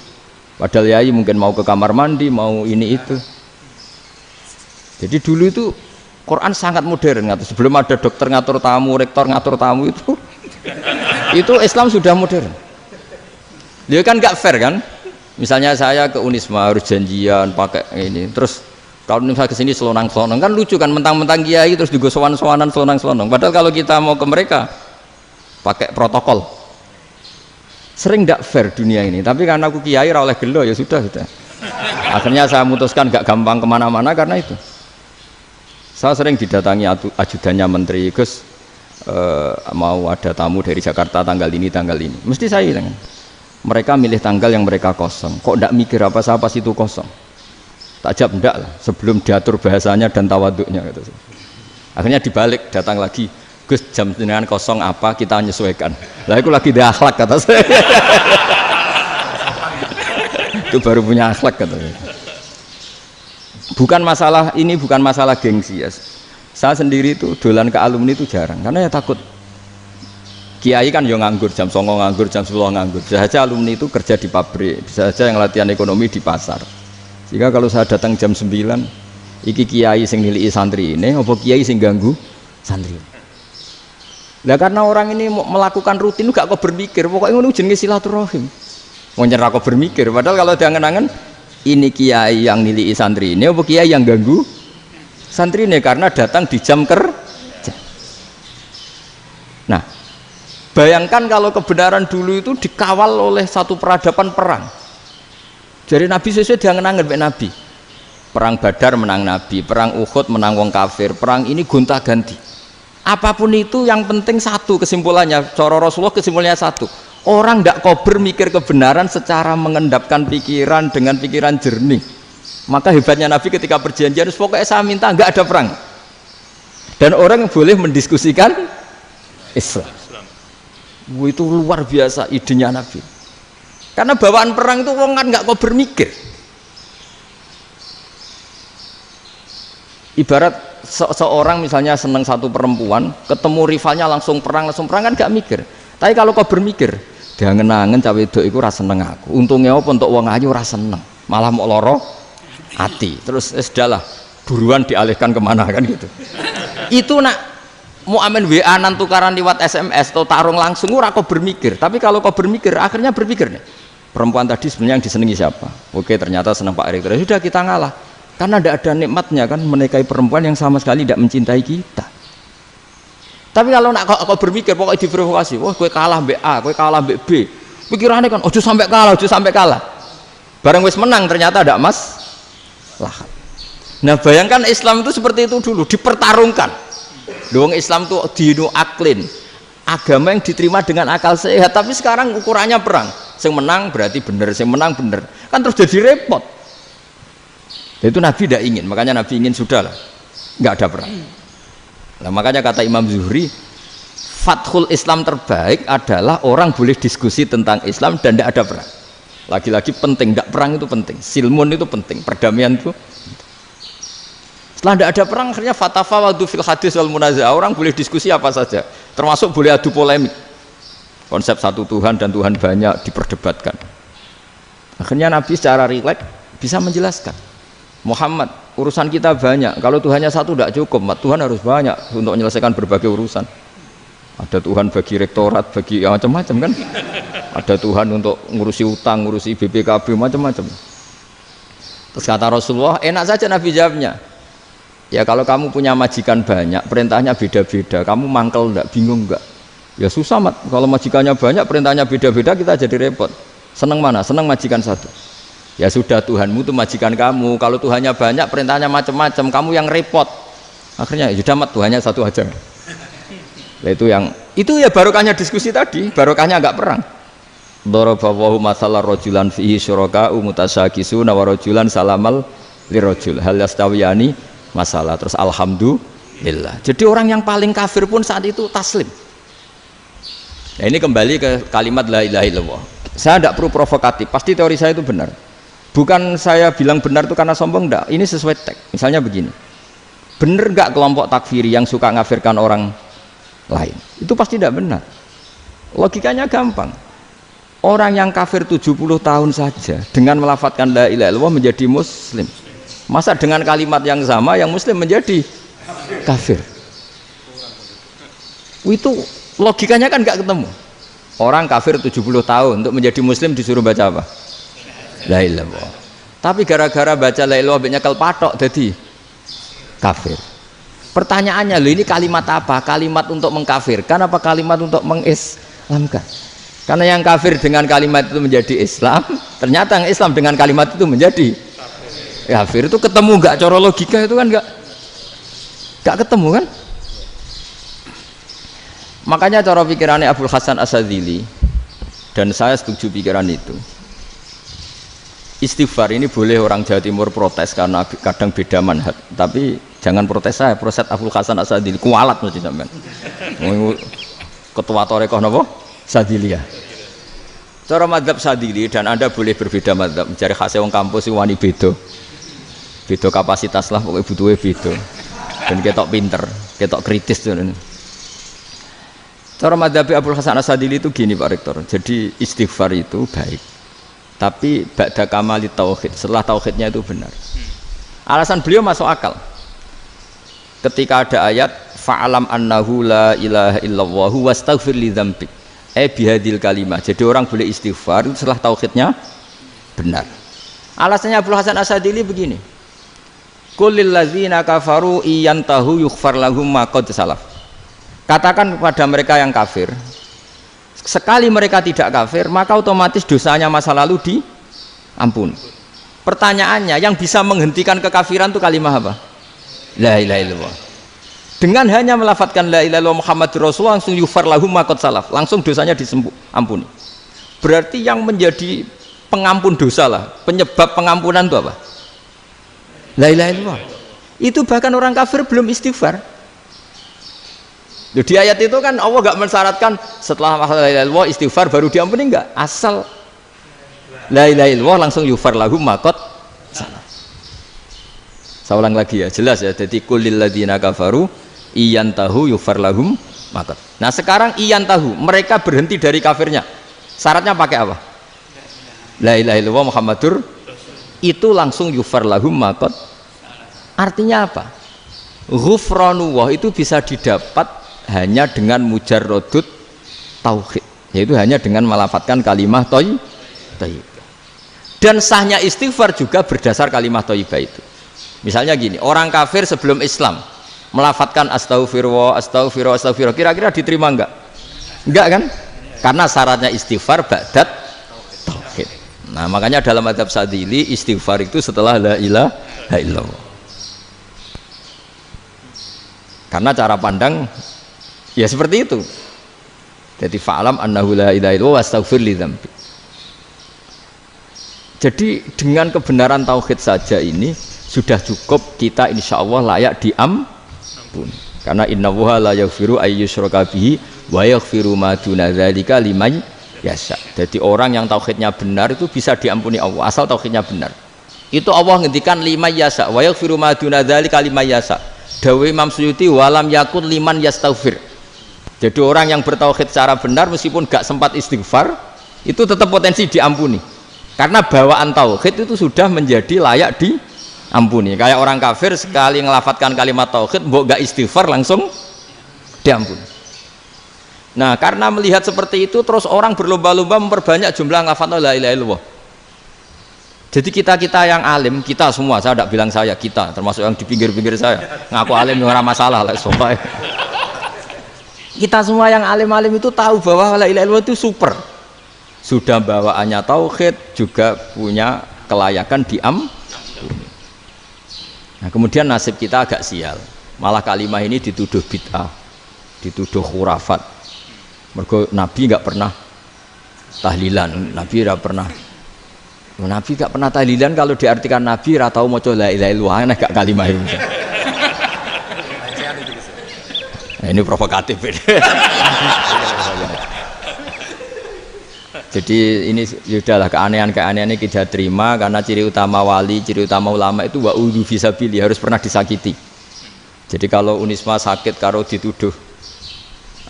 Padahal yai mungkin mau ke kamar mandi, mau ini itu. Jadi dulu itu Quran sangat modern. Sebelum ada dokter ngatur tamu, rektor ngatur tamu itu Islam sudah modern. Dia kan nggak fair kan? Misalnya saya ke Unisma harus janjian pakai ini. Terus kalau misalnya kesini selonang-selonang kan lucu kan, mentang-mentang kiai terus juga sowan-sowanan selonang-selonang. Padahal kalau kita mau ke mereka pakai protokol. Sering tidak fair dunia ini, tapi karena aku kiai ora oleh gelo ya sudah. Akhirnya saya memutuskan gak gampang kemana-mana karena itu. Saya sering didatangi ajudannya menteri, Gus mau ada tamu dari Jakarta tanggal ini, mesti saya bilang, mereka milih tanggal yang mereka kosong, kok tidak mikir apa pas itu kosong. Tak jawab enggak lah, sebelum diatur bahasanya dan tawaduknya gitu. Akhirnya dibalik, datang lagi, Gus jam dengan kosong apa kita menyesuaikan. Lah aku lagi di akhlak kata saya. Itu baru punya akhlak katanya. Bukan masalah ini, bukan masalah gengsi ya. Saya sendiri itu dolan ke alumni itu jarang karena ya takut. Kiai kan yang nganggur jam 9 nganggur, jam 10 nganggur. Bisa saja alumni itu kerja di pabrik, bisa saja yang latihan ekonomi di pasar. Jika kalau saya datang jam 9, iki kiai sing nilai santri ini, apa kiai sing ganggu santri. Nah karena orang ini melakukan rutin gak kok berpikir, pokoknya ngono jenenge silaturahim. Mau nyerah kok berpikir, padahal kalau diangen-angen ini kiai yang nilai santri ini, apa kiai yang ganggu santri ini karena datang di jam kerja. Nah, bayangkan kalau kebenaran dulu itu dikawal oleh satu peradaban perang. Jadi Nabi sesuai diangen-angen Pak Nabi. Perang Badar menang Nabi, perang Uhud menang wong kafir, perang ini gonta-ganti. Apapun itu yang penting satu kesimpulannya, cara Rasulullah kesimpulannya satu. Orang tidak kober mikir kebenaran secara mengendapkan pikiran dengan pikiran jernih. Maka hebatnya Nabi ketika perjanjian, pokoknya saya minta nggak ada perang. Dan orang boleh mendiskusikan Islam. Itu luar biasa idenya Nabi. Karena bawaan perang itu orang kan nggak kober mikir. Ibarat seorang misalnya seneng satu perempuan, ketemu rivalnya langsung perang kan nggak mikir. Tapi kalau kau bermikir, dia ngenangen cawe wedok iku ora seneng aku. Untungnya apa untuk wong ayu ora seneng, malah mau loro hati. Terus sudahlah, buruan dialihkan kemana kan gitu. Itu nak mau amen WA-an tukaran lewat SMS atau tarung langsung ora kau bermikir. Tapi kalau kau bermikir, akhirnya berpikir nih. Perempuan tadi sebenarnya yang disenangi siapa? Oke, ternyata senang Pak Erick. Sudah kita ngalah. Karena tidak ada nikmatnya kan menikahi perempuan yang sama sekali tidak mencintai kita. Tapi kalau nak kau berpikir pokoknya diprovokasi, wah gue kalah mbak A, gue kalah mbak B, pikirannya kan ojo sampai kalah, bareng wis menang ternyata ada mas lah. Nah bayangkan Islam itu seperti itu dulu, dipertarungkan. Doang Islam tuh dinu aklin, agama yang diterima dengan akal sehat. Tapi sekarang ukurannya perang, yang menang berarti benar, yang menang benar, kan terus jadi repot. Itu Nabi tidak ingin, makanya Nabi ingin sudahlah, nggak ada perang. Nah, makanya kata Imam Zuhri, fathul Islam terbaik adalah orang boleh diskusi tentang Islam dan tidak ada perang. Lagi-lagi penting, tidak perang itu penting, silmun itu penting, perdamaian itu. Setelah tidak ada perang, akhirnya fatafawadu fil hadis wal munaza'ah, orang boleh diskusi apa saja, termasuk boleh adu polemik. Konsep satu Tuhan dan Tuhan banyak diperdebatkan. Akhirnya Nabi secara rileks bisa menjelaskan. Muhammad, urusan kita banyak, kalau Tuhannya satu tidak cukup, Tuhan harus banyak untuk menyelesaikan berbagai urusan. Ada Tuhan bagi rektorat, bagi ya, macam-macam kan, ada Tuhan untuk ngurusi utang, ngurusi BPKB, macam-macam. Terus kata Rasulullah, enak saja Nabi jawabnya, ya kalau kamu punya majikan banyak, perintahnya beda-beda, kamu mangkel enggak, bingung enggak? Ya susah mat, kalau majikannya banyak, perintahnya beda-beda, kita jadi repot. Seneng mana? Seneng majikan satu. Ya sudah, Tuhanmu itu majikan kamu, kalau Tuhannya banyak perintahnya macam-macam, kamu yang repot. Akhirnya ya sudah mat, Tuhannya satu aja. Nah, itu ya barokahnya diskusi tadi, barokahnya enggak perang. Daraballahu mathalan rajulan fihi syuraka'u mutasyakisuna wa rajulan salamal lirajul hal yastawiyani masalah. Terus alhamdulillah. Jadi orang yang paling kafir pun saat itu taslim. Nah, ini kembali ke kalimat la ilaha illallah. Saya tidak perlu provokatif, pasti teori saya itu benar. Bukan saya bilang benar itu karena sombong, enggak. Ini sesuai teks. Misalnya begini, benar enggak kelompok takfiri yang suka ngafirkan orang lain? Itu pasti tidak benar. Logikanya gampang. Orang yang kafir 70 tahun saja dengan melafadzkan la ilaha illallah menjadi muslim. Masa dengan kalimat yang sama yang muslim menjadi kafir? Itu logikanya kan enggak ketemu. Orang kafir 70 tahun untuk menjadi muslim disuruh baca apa? La ilaha illallah. Tapi gara-gara baca la ilaha illallah nyekel patok jadi kafir. Pertanyaannya, loh ini kalimat apa? Kalimat untuk mengkafirkan apa kalimat untuk mengislamkan? Karena yang kafir dengan kalimat itu menjadi Islam, ternyata yang Islam dengan kalimat itu menjadi kafir. Itu ketemu nggak? Cara logika itu kan nggak ketemu kan? Makanya cara pikirannya Abul Hasan Asyadzili, dan saya setuju pikiran itu. Istighfar ini boleh orang Jawa Timur protes karena kadang beda manhaj, tapi jangan protes saya, protes Abul Hasan Asyadzili kualat mesti sampean. Ketua Torekoh napa? Sadiliyah. Cara madzhab Sadili, dan Anda boleh berbeda madzhab, mencari khasnya wong kampus wani beda. Beda kapasitas lah, pokoknya butuhnya beda. Dan ketok pinter, ketok kritis tuh. Cara madzhab Abul Hasan Asyadzili itu gini Pak Rektor. Jadi istighfar itu baik. Tapi ba'da kamali tauhid, setelah tauhidnya itu benar. Alasan beliau masuk akal. Ketika ada ayat fa'alam annahu la ilaha illallah wastaghfir li dzambik. Bihadil kalimah. Jadi orang boleh istighfar itu setelah tauhidnya benar. Alasannya Abul Hasan Asyadzili begini. Qul lil ladzina kafaru iyantahu yughfar lahum ma qad salaf. Katakan kepada mereka yang kafir, sekali mereka tidak kafir, maka otomatis dosanya masa lalu diampuni. Pertanyaannya, yang bisa menghentikan kekafiran itu kalimat apa? La ilaha illallah. Dengan hanya melafadzkan la ilaha illallah Muhammadur Rasulullah langsung yughfar lahum ma qad salaf, langsung dosanya ampuni. Berarti yang menjadi pengampun dosa lah, penyebab pengampunan itu apa? La ilaha illallah. Itu bahkan orang kafir belum istighfar. Di ayat itu kan Allah gak mensyaratkan setelah la ilaha illallah istighfar baru diampuni, enggak. Asal la ilaha illallah langsung yughfar lahum ma qad salaf. Saya ulang lagi ya, jelas ya. Jadi kulil ladzina kafaru iyantahu yughfar lahum ma qad. Nah, sekarang iyantahu, mereka berhenti dari kafirnya. Syaratnya pakai apa? La ilaha illallah Muhammadur, itu langsung yughfar lahum ma qad. Artinya apa? Ghufranullah itu bisa didapat hanya dengan mujarrodut tauhid, yaitu hanya dengan melafadzkan kalimat thayyibah. Dan sahnya istighfar juga berdasar kalimat thayyibah itu. Misalnya gini, orang kafir sebelum Islam melafadzkan astaghfirullah, astaghfirullah, astaghfirullah, kira-kira diterima enggak? Enggak kan? Karena syaratnya istighfar ba'dat tauhid. Nah, makanya dalam madzhab Sadili istighfar itu setelah la ilaha illallah. Karena cara pandang ya seperti itu. Jadi fa'alam annahu la ilaha illallah wastaghfir li dzambi. Jadi dengan kebenaran tauhid saja ini sudah cukup kita insya Allah layak diampuni. Karena innallaha la yaghfiru ayyusyraka bihi wa yaghfiru ma duna dzalika liman yasha. Jadi orang yang tauhidnya benar itu bisa diampuni Allah asal tauhidnya benar. Itu Allah ngendikan liman yasha wa yaghfiru ma duna dzalika liman yasha. Dawe Imam Suyuti walam yakun liman yastaghfir. Jadi orang yang bertauhid secara benar meskipun gak sempat istighfar itu tetap potensi diampuni. Karena bawaan tauhid itu sudah menjadi layak diampuni. Kayak orang kafir sekali ngelafadzkan kalimat tauhid mbok gak istighfar langsung diampuni. Nah, karena melihat seperti itu terus orang berlomba-lomba memperbanyak jumlah ngelafadzkan la ilaha illallah. Jadi kita yang alim, kita semua, saya tidak bilang saya, kita termasuk yang di pinggir-pinggir saya ngaku alim ora masalah lah soalnya. Kita semua yang alim-alim itu tahu bahwa la ilaha illallah itu super. Sudah bawaannya tauhid, juga punya kelayakan diampuni. Nah, kemudian nasib kita agak sial. Malah kalimah ini dituduh bid'ah, dituduh khurafat. Mergo Nabi enggak pernah tahlilan, Nabi enggak pernah. Nabi gak pernah tahlilan, kalau diartikan Nabi ora tau maca la ilaha illallah, enak gak kalimah itu. Nah, ini provokatif ini. Jadi ini sudahlah keanehan-keanehan ini kita terima karena ciri utama wali, ciri utama ulama itu wa'udhu fisabilillah, harus pernah disakiti. Jadi kalau Unisma sakit karo dituduh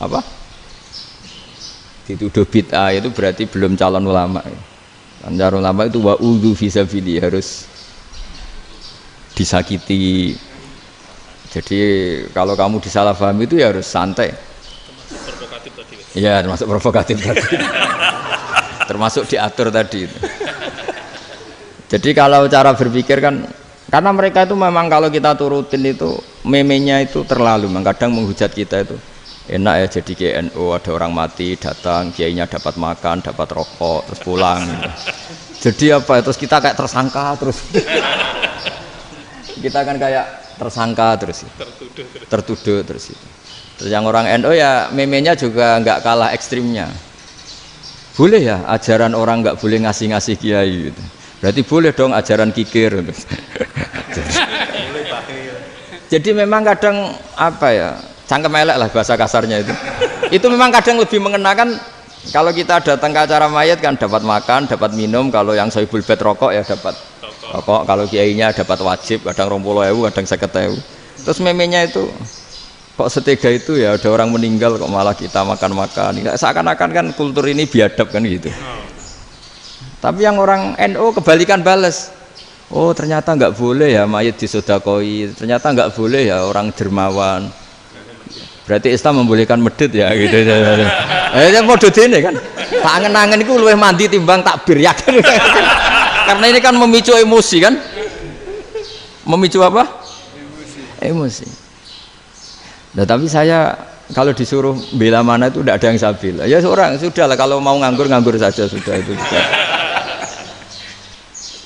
apa? Dituduh bid'ah itu berarti belum calon ulama. Calon ulama itu wa'udhu fisabilillah, harus disakiti. Jadi kalau kamu disalahpahami itu ya harus santai. Provokatif tadi. Iya, termasuk provokatif tadi. Termasuk diatur tadi. Jadi kalau cara berpikir kan, karena mereka itu memang kalau kita turutin itu memenya itu terlalu, kadang menghujat kita itu. enak ya jadi KNU, ada orang mati datang, kiainya dapat makan, dapat rokok, terus pulang. Jadi apa? Terus kita kayak tersangka terus. Kita kan kayak tersangka terus. Tertuduh terus itu. Terus yang orang NU ya memenya juga nggak kalah ekstrimnya. Boleh ya ajaran orang nggak boleh ngasih kiai gitu. Berarti boleh dong ajaran kikir. Jadi memang kadang apa ya, cangkem elek lah bahasa kasarnya itu. Itu memang kadang lebih mengenakan kalau kita datang ke acara mayat kan dapat makan, dapat minum. Kalau yang sohibul bed rokok ya dapat rokok. Kalau kiainya dapat wajib, kadang 20.000, kadang 50.000. Terus memenya itu kok setega itu ya, ada orang meninggal kok malah kita makan-makan. Seakan-akan kan kultur ini biadab kan gitu. Tapi yang orang NU kebalikan bales. Oh ternyata nggak boleh ya mayat disodakoi, ternyata nggak boleh ya orang dermawan. Berarti Islam membolehkan medit ya gitu. Mau ini kan, tak angen-angen itu luwih mandi timbang takbir ya kan. Karena ini kan memicu emosi kan. Memicu apa? Emosi. Nah tapi saya kalau disuruh bela mana itu tidak ada yang saya bela. Ya seorang sudah lah, kalau mau nganggur saja sudah itu. Sudah.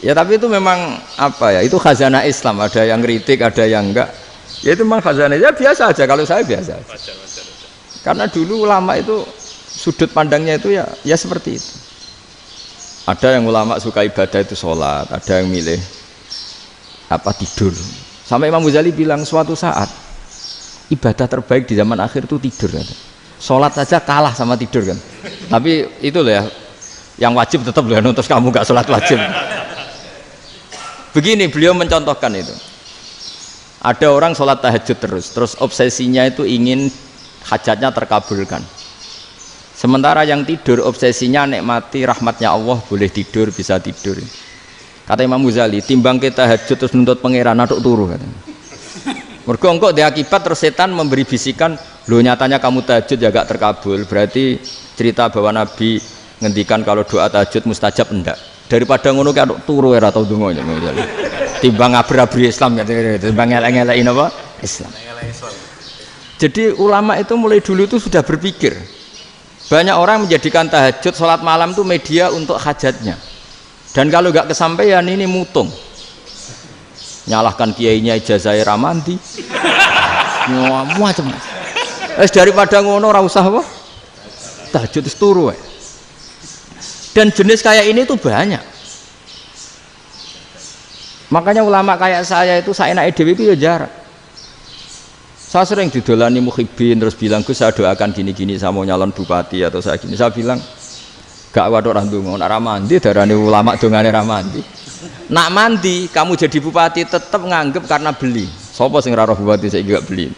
Ya tapi itu memang apa ya? Itu khazanah Islam. Ada yang kritik, ada yang enggak. Ya itu memang khazanah. Ya biasa aja. Kalau saya biasa. Karena dulu ulama itu sudut pandangnya itu ya seperti itu. Ada yang ulama suka ibadah itu sholat, ada yang milih apa tidur. Sampai Imam Ghazali bilang suatu saat ibadah terbaik di zaman akhir itu tidur kan. Sholat saja kalah sama tidur kan. Tapi itu loh ya, yang wajib tetap loh, terus kamu gak sholat wajib. Begini beliau mencontohkan itu. Ada orang sholat tahajud terus obsesinya itu ingin hajatnya terkabulkan. Sementara yang tidur obsesinya nikmati rahmatnya Allah, boleh tidur, bisa tidur. Kata Imam Ghazali, timbang kita tahajud terus nuntut pangeran aduk turu katanya. Mergo engko dia akibat terus setan memberi bisikan, lo nyatanya kamu tahajud ya gak terkabul, berarti cerita bahwa Nabi ngendikan kalau doa tahajud mustajab enggak. Daripada ngono kayak turu ora tau donga ya. Timbang abri-abri Islam ya, timbang ngelek-ngelekin apa? Islam. Jadi ulama itu mulai dulu itu sudah berpikir. Banyak orang menjadikan tahajud sholat malam itu media untuk hajatnya. Dan kalau gak kesampaian ini mutung. Nyalahkan kiainya ijazah ramandi macam daripada ngono ora usah apa tahajud turu. Dan jenis kayak ini tuh banyak. Makanya ulama kayak saya itu saya enak dhewe itu ya jarak. Saya sering didolani muhibbin terus bilang Gus saya doakan gini-gini saya mau nyalon bupati atau saya gini. Saya bilang gak waduh orang dongo ora mandi darane ulama dongane ra mandi. Nak mandi kamu jadi bupati tetap nganggep karena beli. Sopo sing ora roh bupati saya juga beli.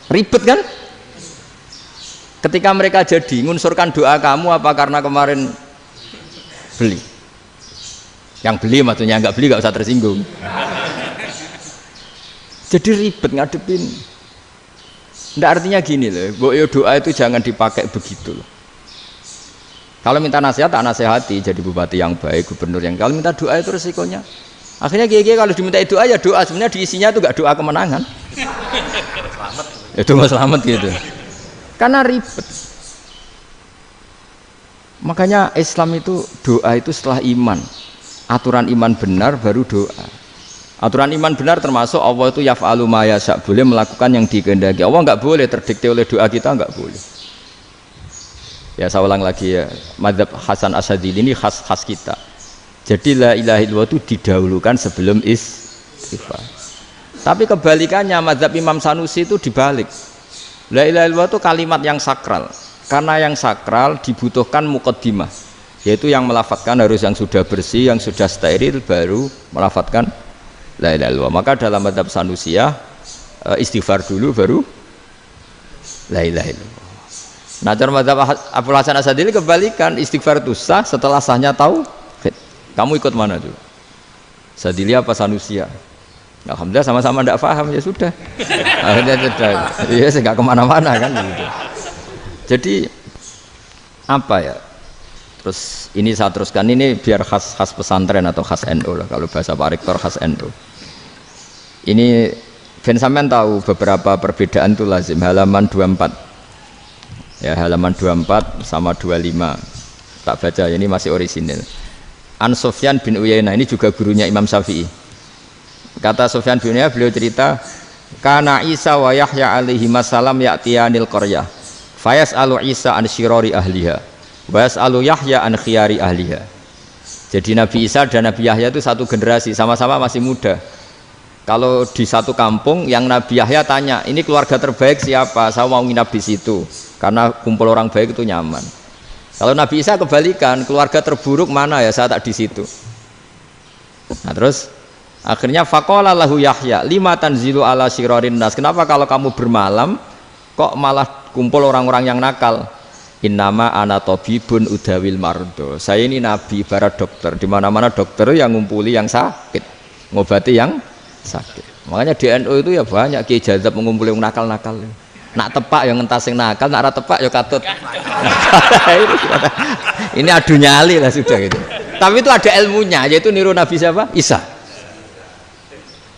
Ribet kan? Ketika mereka jadi ngunsurkan doa kamu apa karena kemarin beli? Yang beli maksudnya nggak beli nggak usah tersinggung. Jadi ribet ngadepin. Nggak artinya gini loh, doa itu jangan dipakai begitu loh. Kalau minta nasihat, tak nasihati jadi bupati yang baik, gubernur yang. Kalau minta doa itu resikonya. Akhirnya kiai kalau diminta doa ya doa, sebenarnya diisinya itu gak doa kemenangan. Itu nggak selamat gitu. Karena ribet. Makanya Islam itu doa itu setelah iman. Aturan iman benar baru doa. Aturan iman benar termasuk Allah itu yaf'alu ma yasha, boleh melakukan yang dikehendaki. Allah nggak boleh terdikte oleh doa kita, nggak boleh. Ya saya ulang lagi ya, mazhab Hasan Asyadzili ini khas kita. Jadi la ilaha illallah itu didahulukan sebelum istighfar. Tapi kebalikannya mazhab Imam Sanusi itu dibalik. La ilaha illallah itu kalimat yang sakral. Karena yang sakral dibutuhkan muqaddimah, yaitu yang melafadzkan harus yang sudah bersih, yang sudah steril baru melafadzkan la ilaha illallah. Maka dalam mazhab Sanusiyah istighfar dulu baru la ilaha illallah. Nah cara mazhab Abul Hasan Asyadzili kebalikan, istighfar itu sah setelah sahnya tauhid. Kamu ikut mana tuh? Asyadzili apa Sanusiyah? Alhamdulillah sama-sama tidak paham ya sudah. Akhirnya sudah. Iya saya nggak kemana-mana kan gitu. Jadi apa ya? Terus ini saya teruskan ini biar khas pesantren atau khas NU lah, kalau bahasa Pak Rektor khas NU. Ini Ben sampean tahu beberapa perbedaan itu lazim. Halaman 24. Ya, halaman 24 sama 25. Tak baca, ini masih orisinil. An Sufyan bin Uyainah, ini juga gurunya Imam Syafi'i. Kata Sufyan bin Uyainah, beliau cerita, kana Isa wa Yahya alaihi masalam ya'tiyanil qaryah. Fayas'alu Isa an syirari ahliha. Wa yas'alu Yahya an khiyari ahliha. Jadi Nabi Isa dan Nabi Yahya itu satu generasi, sama-sama masih muda. Kalau di satu kampung yang Nabi Yahya tanya, ini keluarga terbaik siapa? Saya mau nginap di situ karena kumpul orang baik itu nyaman. Kalau Nabi Isa kebalikan, keluarga terburuk mana ya? Saya tak di situ. Nah terus akhirnya faqala lahu Yahya, lima tanzilu ala syirarin nas. Kenapa kalau kamu bermalam kok malah kumpul orang-orang yang nakal? Innama ana tabibun udawil mardo. Saya ini nabi, ibarat dokter. Di mana-mana dokter yang ngumpuli yang sakit, ngobati yang sakit. Makanya di NU itu ya banyak Kiai Jazab mengumpuli yang nakal-nakal. Nak tepak yang ngentas yang nakal, nak ora tepak ya katut. Ini adu nyali lah sudah gitu. Tapi itu ada ilmunya, yaitu niru Nabi siapa? Isa.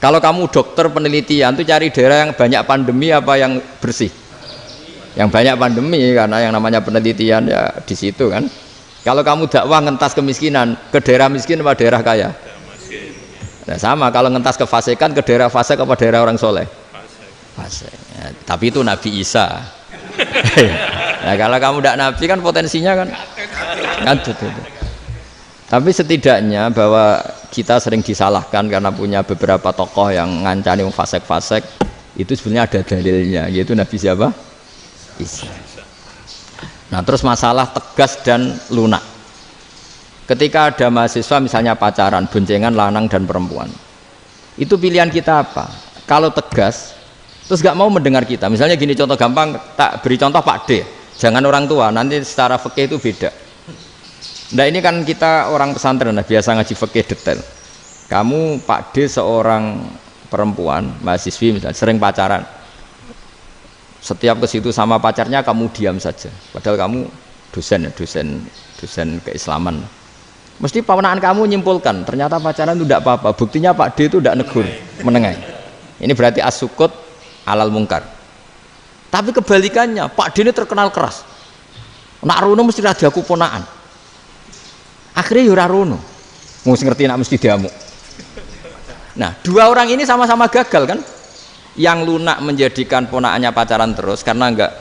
Kalau kamu dokter penelitian tuh cari daerah yang banyak pandemi apa yang bersih? Yang banyak pandemi, karena yang namanya penelitian ya di situ kan. Kalau kamu dakwah ngentas kemiskinan, ke daerah miskin apa daerah kaya? Nah, sama kalau ngentas kefasikan, ke daerah fasik apa daerah orang soleh? Fasik. Ya, tapi itu Nabi Isa. Nah, kalau kamu tidak Nabi kan potensinya kan itu. Tapi setidaknya bahwa kita sering disalahkan karena punya beberapa tokoh yang ngancani fasik-fasik, itu sebenarnya ada dalilnya, yaitu Nabi siapa? Isa. Nah terus masalah tegas dan lunak. Ketika ada mahasiswa misalnya pacaran, boncengan lanang dan perempuan, itu pilihan kita apa? Kalau tegas, terus gak mau mendengar kita. Misalnya gini, contoh gampang, tak beri contoh Pak D, jangan orang tua, nanti secara fikih itu beda. Nah ini kan kita orang pesantren, nah, biasa ngaji fikih detail. Kamu Pak D seorang perempuan, mahasiswi misalnya, sering pacaran. Setiap ke situ sama pacarnya kamu diam saja. Padahal kamu dosen keislaman. Mesti pamanaan kamu nyimpulkan, ternyata pacaran itu tidak apa-apa. Buktinya Pak D itu tidak negur, menengahi. Ini berarti as-sukut alal mungkar. Tapi kebalikannya, Pak D ini terkenal keras. Nak rono mesti ra diaku ponaan. Akhirnya ya ora rono. Mesti ngerti nak mesti diamuk. Nah, dua orang ini sama-sama gagal kan? Yang lunak menjadikan ponaannya pacaran terus karena enggak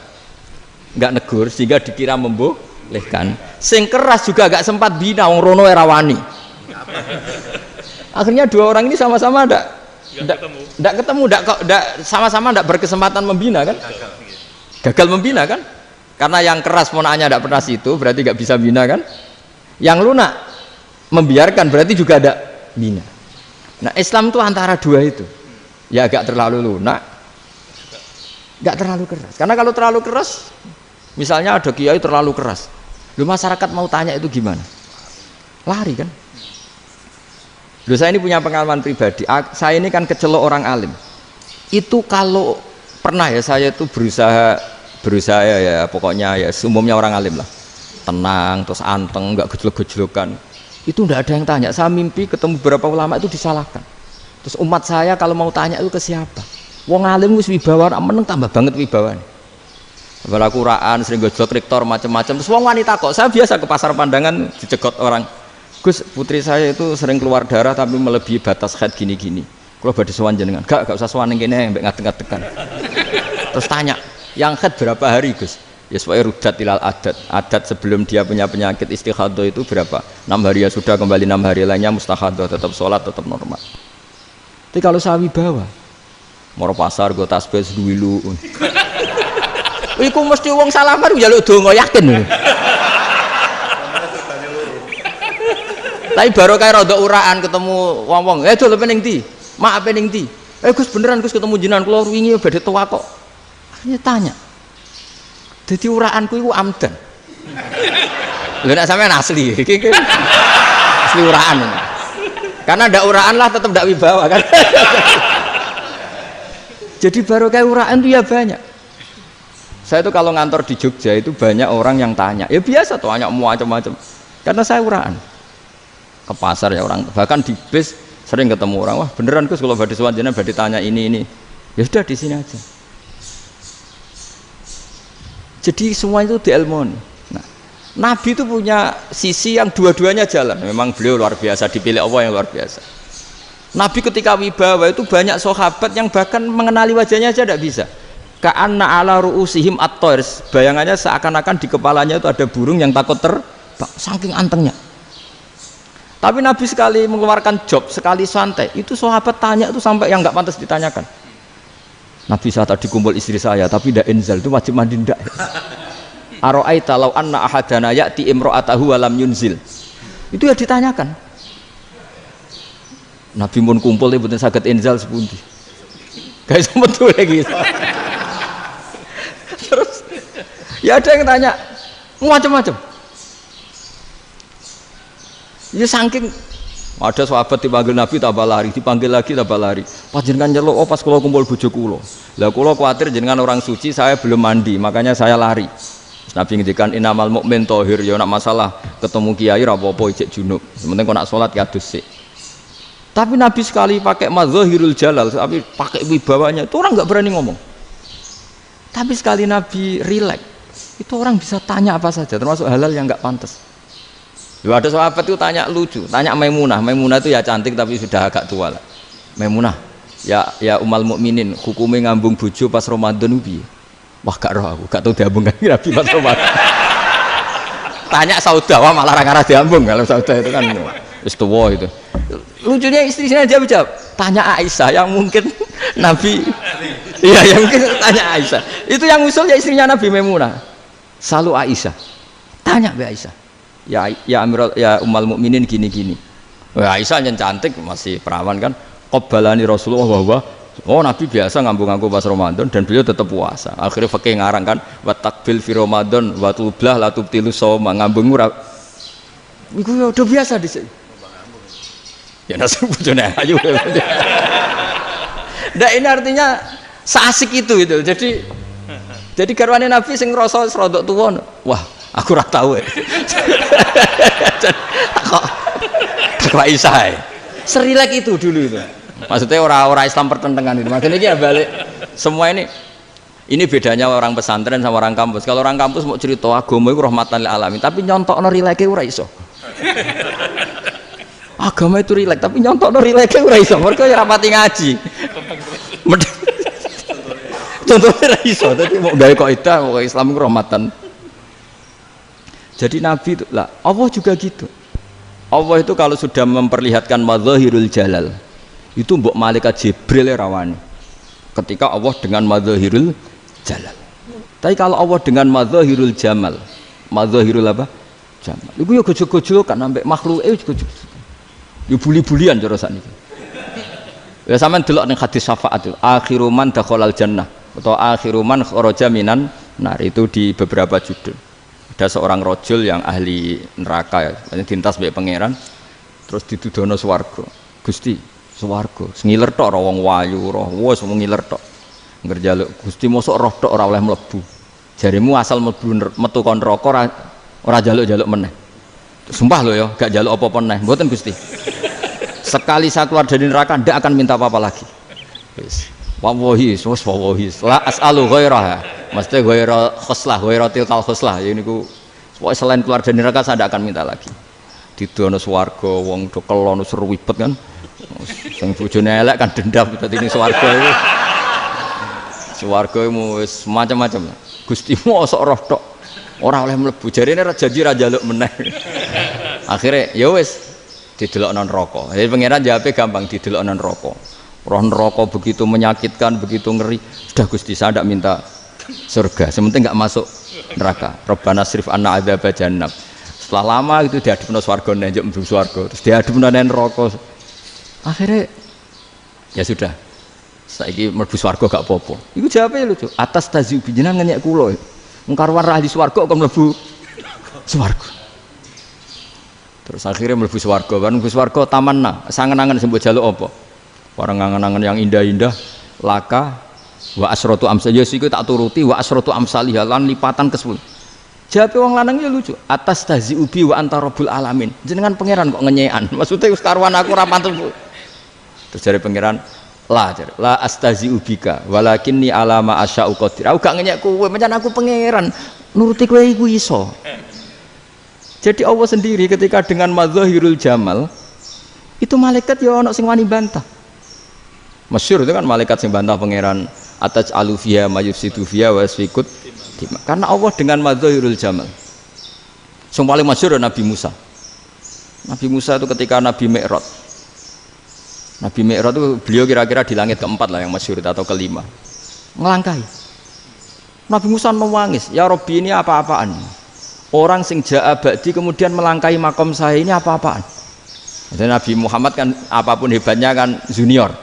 negur sehingga dikira membolehkan. Sing keras juga enggak sempat bina wong rono era wani. Akhirnya dua orang ini sama-sama enggak ketemu, sama-sama enggak berkesempatan membina kan? Gagal membina kan? Karena yang keras ponaannya enggak pernah situ, berarti enggak bisa bina kan? Yang lunak membiarkan berarti juga ada bina. Nah, Islam itu antara dua itu. Ya agak terlalu lunak, enggak terlalu keras. Karena kalau terlalu keras, misalnya ada kiai terlalu keras, lu masyarakat mau tanya itu gimana? Lari kan? Lu saya ini punya pengalaman pribadi. Saya ini kan kecelok orang alim. Itu kalau pernah ya saya itu berusaha ya pokoknya ya umumnya orang alim lah. Tenang, terus anteng, enggak gejlok-gejlokan. Itu enggak ada yang tanya. Saya mimpi ketemu beberapa ulama itu disalahkan. Terus umat saya kalau mau tanya itu ke siapa? Wong alim wis wibawa, meneng tambah banget wibawan. Bala Quran sering gojlok rektor macam-macam. Terus wong wanita kok, saya biasa ke pasar pandangan dicegot orang. Gus, putri saya itu sering keluar darah tapi melebihi batas haid gini-gini. Kalau badhe sowan jenengan, gak usah sowan ning kene mbek ngadeg-ngadegan. Terus tanya, yang haid berapa hari, Gus? Ya supaya rudat ilal adat sebelum dia punya penyakit istihadah itu berapa? 6 hari ya sudah, kembali 6 hari lainnya mustahadah, tetap sholat, tetap normal. Tapi kalau sawi bawa moro pasar gue tasbih seduwilu iku mesti wong salaman njaluk donga yakin. Tapi baru kayak rada uraan ketemu wong-wong, dol pening ndi? Mak pening ndi? Gus beneran Gus ketemu jenengan kula wingi badhe tua kok. Akhirnya tanya. Dadi uraanku iku amdan. Lho nek sampean asli iki asli uraan. Karena ndak uraan lah tetap ndak wibawa kan. Jadi baru kayak uraan itu ya banyak. Saya itu kalau ngantor di Jogja itu banyak orang yang tanya. Ya biasa tuh tanya macam-macam. Karena saya uraan. Ke pasar ya orang, bahkan di bis sering ketemu orang, wah beneran Gus kalau badhe sowan jenengan badhe tanya ini. Ya sudah di sini aja. Jadi semua itu diilmoni. Nah, Nabi itu punya sisi yang dua-duanya jalan. Memang beliau luar biasa, dipilih Allah yang luar biasa. Nabi ketika wibawa itu banyak sahabat yang bahkan mengenali wajahnya aja tidak bisa. Ka'anna ala ru'usihim at-toir. Bayangannya seakan-akan di kepalanya itu ada burung yang takut terbang, saking antengnya. Tapi Nabi sekali mengeluarkan job, sekali santai, itu sahabat tanya itu sampai yang nggak pantas ditanyakan. Nabi saat tadi kumpul istri saya, tapi tidak inzal, itu wajib mandi ndak? Aro'aita law anna ahadana ya'ti imro'atahu walam yunzil. Itu ya ditanyakan. Nabi pun kumpul itu betul sakit inzal sepundi. Guys, betul lagi. Terus ya ada yang tanya macam-macam. Ya saking ada sahabat dipanggil Nabi tambah lari, dipanggil lagi tambah lari. Panjenengan nyeluk, oh pas kula kumpul bojo kula. Lah kula kuwatir jenengan orang suci, saya belum mandi, makanya saya lari. Terus Nabi ngendikan inamal mukmin thahir, ya nak masalah ketemu kiai ra apa-apa ijek junub. Penting kok nak salat ya adus sik. Tapi Nabi sekali pakai madzahirul jalal, tapi pakai wibawanya, itu orang nggak berani ngomong. Tapi sekali Nabi rileks, itu orang bisa tanya apa saja, termasuk halal yang nggak pantas. Ada sahabat itu tanya lucu, tanya Maimunah. Maimunah itu ya cantik tapi sudah agak tua lah. Maimunah, ya umal mukminin, hukumnya ngambung bojo pas Ramadan ubi. Wah gak roh aku, gak tahu diambung kan Nabi pas Ramadan. Tanya Saudah, wah malah orang arah diambung. Kalau Saudah itu kan wis tuwa itu. Lucunya istrinya dia jawab, tanya Aisyah yang mungkin Nabi. Iya yang mungkin tanya Aisyah. Itu yang usul ya istrinya Nabi Maimunah. Selalu Aisyah. Tanya be Aisyah. Ya Amirul ya umal mukminin gini-gini. Wah, Aisyah yang cantik masih perawan kan. Qabbalani Rasulullah bahwa oh Nabi biasa ngambung-ngambung pas Ramadan dan beliau tetap puasa. Akhirnya fakih ngarang kan wa takbil fi Ramadan wa tublah la tubtilu shauma ngambung ora. Iku ya udah biasa di sini. Ya nasi bojone ayu. Nah ini artinya seasik itu. Jadi garwane Nabi sing ngrasa rodok tuwa. Wah, aku ora tahu ya. Kok Aisyah serilek itu dulu itu. Maksudnya orang Islam pertentangan itu. Maksudnya ini balik semua ini bedanya orang pesantren sama orang kampus. Kalau orang kampus mau cerita agama itu rahmatan lil alamin, tapi nyontokno rileke ora iso. Agama itu rilek, tapi nyontokno rileke ora iso. Mergo ya rapati ngaji. Contohnya ora iso, dadi mau gawe kaidah kok Islam itu rahmatan. Jadi Nabi itu lah, Allah juga gitu. Allah itu kalau sudah memperlihatkan madzahirul jalal, itu mbok malaikat Jibril rawani. Ketika Allah dengan madzahirul jalal. Tapi kalau Allah dengan madzahirul jamal, madzahirul apa? Jamal. Iku ya gojol-gojol kan ambek makhluke gojol. Ya buli-bulian cara sakniki. Ya sampean delok ning hadis syafaat itu, akhiru man dakhalal jannah atau akhiru man kharaja minan nar itu di beberapa judul. Ada seorang rojul yang ahli neraka ya, dintas mbek pangeran terus ditudono swarga. Gusti, swarga ngiler tok ora wong wayu roh, wis ngiler tok. Ngger njaluk Gusti mosok roh tok ora oleh mlebu. Jarimu asal mlebu metu kon neraka ora njaluk-njaluk meneh. Sumpah lho ya, gak njaluk apa-apa meneh. Mboten Gusti. Sekali saya keluar dari neraka ndak akan minta apa-apa lagi. Wis. Wallahi, wallahi. La as'alu ghairaha. Maksudnya ghaira khoslah, ghaira tilkal khoslah. Ya niku pokoke selain keluar dari neraka saya ndak akan minta lagi. Didono swarga wong do kelon seru wibet kan. Sing bojone elek kan dendam dadi ning swarga iku. Swarga iku wis macam-macam. Gusti mosok roh tok ora oleh mlebu. Jarine ra janji ra njaluk meneh. Akhire ya wis didelokno neraka. Jadi pangeran jawabe gampang didelokno neraka. Roh neraka begitu menyakitkan, begitu ngeri. Sudah Gusti saya tidak minta surga, sementing nggak masuk neraka. Rabbana srif anna adzaba jahannam. Setelah lama itu diadepno swarga njuk mlebu swarga, terus diadepno neraka. Akhirnya ya sudah. Saiki mlebu swarga gak apa-apa. Iku jawabe lucu. Atas taziu jenengan ngenyek kula. Wong karuan ra ahli swarga kok mlebu swarga. Terus akhirnya mlebu swarga, kan mlebu swarga tamanna, sangen-angen sing mbok jaluk apa? Orang angan-angan yang indah-indah, laka wa asratu amsal ya siku tak turuti wa asratu amsalih lan lipatan ke 10. Jawab wong lanang ya lucu. Atas tazi ubi wa anta rabbul alamin. Jenengan pangeran kok ngenyekan. Maksudnya wis karuan aku ora pantes. Terus jare pangeran la astazi ubika walakinni alama asya'u qadir. Aku gak ngenyek kowe, pancen aku pangeran. Nuruti kowe iku iso. Jadi Allah sendiri ketika dengan madzahirul jamal itu malaikat ya ono sing wani bantah. Masyhur itu kan malaikat sing bantah pangeran ataj alufia mayufsidu fiya wa yasfikut. Karena Allah dengan madzahirul jamal. Yang paling masyhur Nabi Musa. Nabi Musa itu ketika Nabi Mi'raj. Nabi Mi'raj itu beliau kira-kira di langit keempat lah yang masyhur atau kelima. Ngelangkai. Nabi Musa nangis, "Ya Rabbi, ini apa-apaan? Orang sing ja'a ba'di kemudian melangkai makom saya, ini apa-apaan?" Dan Nabi Muhammad kan apapun hebatnya kan junior.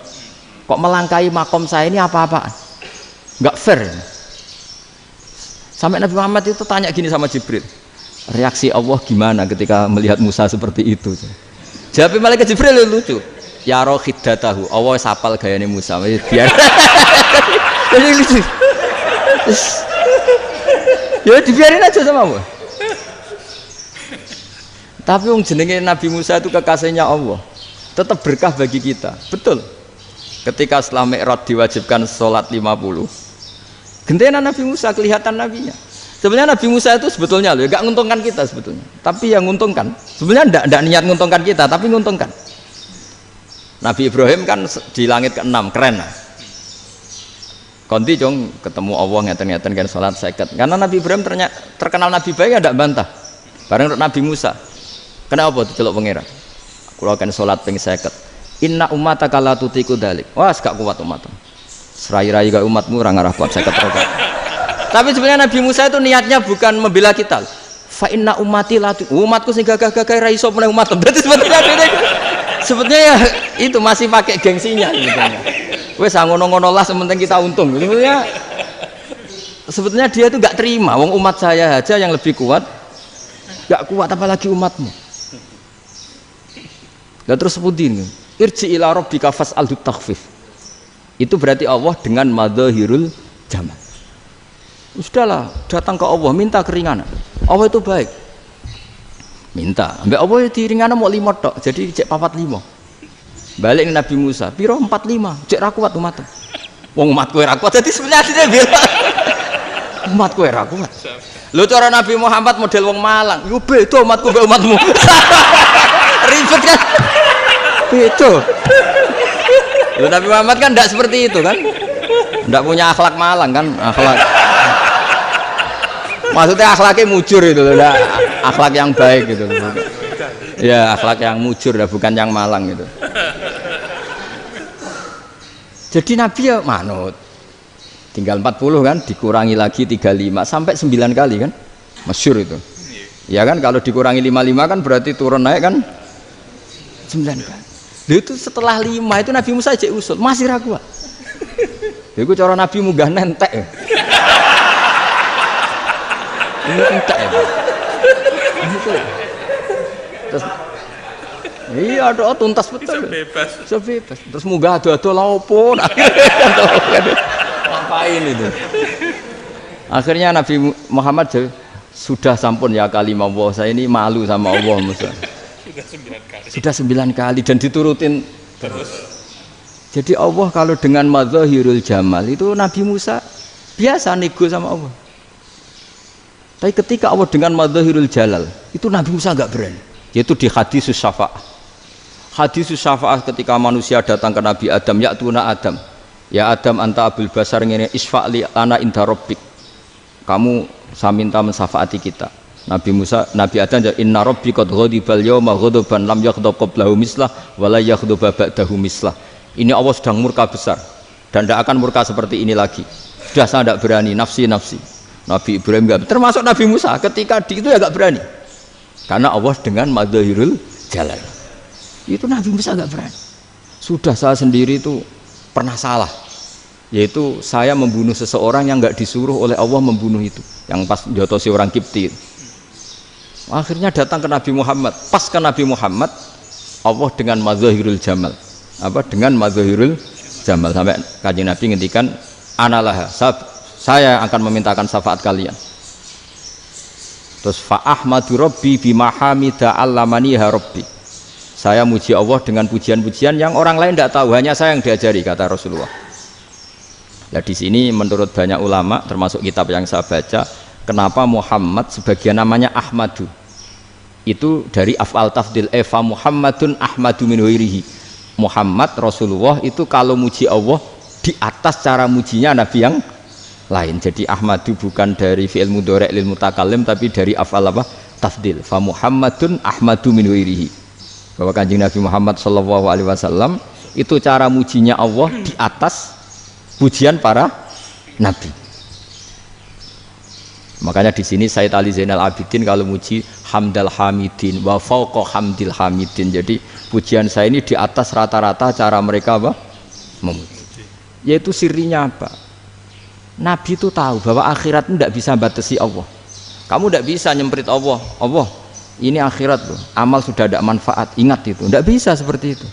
Kok melangkai makom saya ini apa-apaan? Enggak fair. Sampai Nabi Muhammad itu tanya gini sama Jibril, reaksi Allah gimana ketika melihat Musa seperti itu? Jawab malaikat Jibril lucu. Ya roh khiddatahu, Allah sapal gayane Musa. Biar jadi lucu. Ya dibiarin aja sama Allah. Tapi wong jenenge Nabi Musa itu kekasihnya Allah. Tetap berkah bagi kita. Betul. Ketika setelah Mi'raj diwajibkan sholat 50. Gentena Nabi Musa kelihatan nabinya. Sebenarnya Nabi Musa itu sebetulnya loh, enggak nguntungkan kita sebetulnya. Tapi yang nguntungkan, sebenarnya enggak niat nguntungkan kita, tapi nguntungkan. Nabi Ibrahim kan di langit ke-6, keren lah. Konti jong ketemu Allah ngeten-ngeten kan sholat 50. Karena Nabi Ibrahim terkenal Nabi baik enggak bantah. Bareng Nabi Musa. Kenapa diceluk pangeran? Kula akan sholat ping 50. Inna ummataka la tutiku dalik. Wah, gak kuat umatmu. Serai-rai gak umatmu ora ngarah kuat 50 rakaat. Tapi sebenarnya Nabi Musa itu niatnya bukan membela kita. Fa inna ummati la umatku sing gagah-gagah ra iso meneh umatku. Berarti sebetulnya ya itu masih pakai gengsinya sebetulnya. Wes ngono-ngono lah sementing kita untung. Sebetulnya dia itu enggak terima wong umat saya aja yang lebih kuat. Enggak kuat apalagi umatmu. Lah terus sebutin irji ila rabbika fas'alhu takhfif. Itu berarti Allah dengan madzahirul jamal. Sudahlah, datang ke Allah minta keringanan. Allah itu baik. Minta, ambek Allah diringana mau 5 tok, jadi cek 45. Balik Nabi Musa, piro 45, cek ra kuat umat. Wong umatku ora kuat, jadi sebenarnya dia bilang umatku ora kuat. Lho cara Nabi Muhammad model wong Malang, yo beda umatku mbek umatmu. Ribet kan? Beda. Lho Nabi Muhammad kan enggak seperti itu kan? Enggak punya akhlak Malang kan? Akhlak. Maksudnya akhlaknya mujur itu loh, akhlak yang baik gitu loh. Ya, akhlak yang mujur lah, bukan yang Malang gitu. Jadi Nabi ya manut. Tinggal 40 kan, dikurangi lagi 35 sampai 9 kali kan? Masyhur itu. Ya kan kalau dikurangi 55 kan berarti turun naik kan 9 kali. Itu setelah 5 itu Nabi Musa cek usul, masih ragu. Iku cara Nabi munggah nentek. Ini entek ya. Terus iya ada tuntas betul. Sebebas. Terus munggah ado-ado laopo. Ngapain itu? Akhirnya Nabi Muhammad sudah sampun ya kalimah Allah, saya ini malu sama Allah Musa. Sudah 9 kali dan diturutin terus. Jadi Allah kalau dengan madzahirul jamal itu Nabi Musa biasa nego sama Allah. Tapi ketika Allah dengan madzahirul jalal itu Nabi Musa enggak berani. Yaitu di hadisus syafa'ah. Hadisus syafa'ah ketika manusia datang ke Nabi Adam, ya'tuna Adam. Ya Adam anta abul basar ngene isfa'li ana inda rabbik. Kamu saya minta mensafaati kita. Nabi Musa, Nabi Adam inna rabbi qad ghadibal yawma ghadaban lam yaghdab qablahu mislah wa la yaghdab ba'dahu mislah. Ini Allah sedang murka besar dan tidak akan murka seperti ini lagi. Sudah saya tidak berani, nafsi. Nabi Ibrahim enggak, termasuk Nabi Musa ketika itu ya enggak berani. Karena Allah dengan madzahirul jalal. Itu Nabi Musa enggak berani. Sudah saya sendiri itu pernah salah. Yaitu saya membunuh seseorang yang enggak disuruh oleh Allah membunuh itu. Yang pas jotosi orang Kipti. Akhirnya datang ke Nabi Muhammad. Pas ke Nabi Muhammad Allah dengan madzahirul jamal. Dengan madzahirul jamal sampai Kanjeng Nabi ngendikan analah saya akan memintakan syafaat kalian. Terus fa ahmadu rabbi bima hamida allamaniha rabbi. Saya muji Allah dengan pujian-pujian yang orang lain tidak tahu, hanya saya yang diajari, kata Rasulullah. Nah di sini menurut banyak ulama, termasuk kitab yang saya baca, kenapa Muhammad sebagian namanya Ahmadu? Itu dari af'al tafdil, fa Muhammadun Ahmadu min ghairihi. Muhammad Rasulullah itu kalau muji Allah di atas cara mujinya Nabi yang lain. Jadi Ahmadu bukan dari fi'il mudhari' lil mutakallim, tapi dari af'al apa? Tafdil. Fa Muhammadun Ahmadu min ghairihi. Bahwa Kanjeng Nabi Muhammad sallallahu alaihi wasallam itu cara mujinya Allah di atas pujian para nabi. Makanya di sini Sayyid Ali Zainal Abidin kalau muji hamdal hamidin wa fauqa hamdil hamidin. Jadi pujian saya ini di atas rata-rata cara mereka apa? Memuji. Yaitu sirinya apa? Nabi itu tahu bahwa akhirat tidak bisa batasi Allah. Kamu tidak bisa nyemprit Allah. Allah, ini akhirat loh. Amal sudah tidak manfaat. Ingat itu. Tidak bisa seperti itu.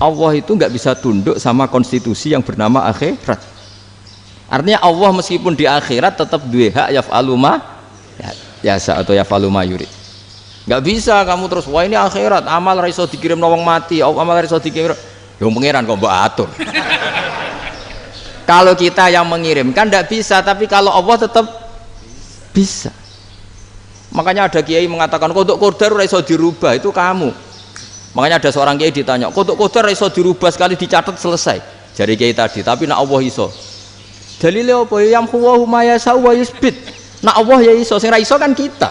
Allah itu nggak bisa tunduk sama konstitusi yang bernama akhirat. Artinya Allah meskipun di akhirat tetap duwe hak yaf'alu ma yasa atau yaf'alu ma yurid. Nggak bisa kamu terus wah ini akhirat, amal ra iso dikirim wong mati, amal ra iso dikirim. Ya pangeran kok mbok atur. Kalau kita yang mengirimkan tidak bisa, tapi kalau Allah tetap bisa. Makanya ada kiai mengatakan kodok qadar ora iso dirubah, itu kamu. Makanya ada seorang kiai ditanya, kodok qadar ora iso dirubah, sekali dicatat selesai. Jari kiai tadi, tapi nak Allah iso. Dalile apa? Yang huwa ma yasha wa yusbit. Nak Allah ya iso, sing ra iso kan kita.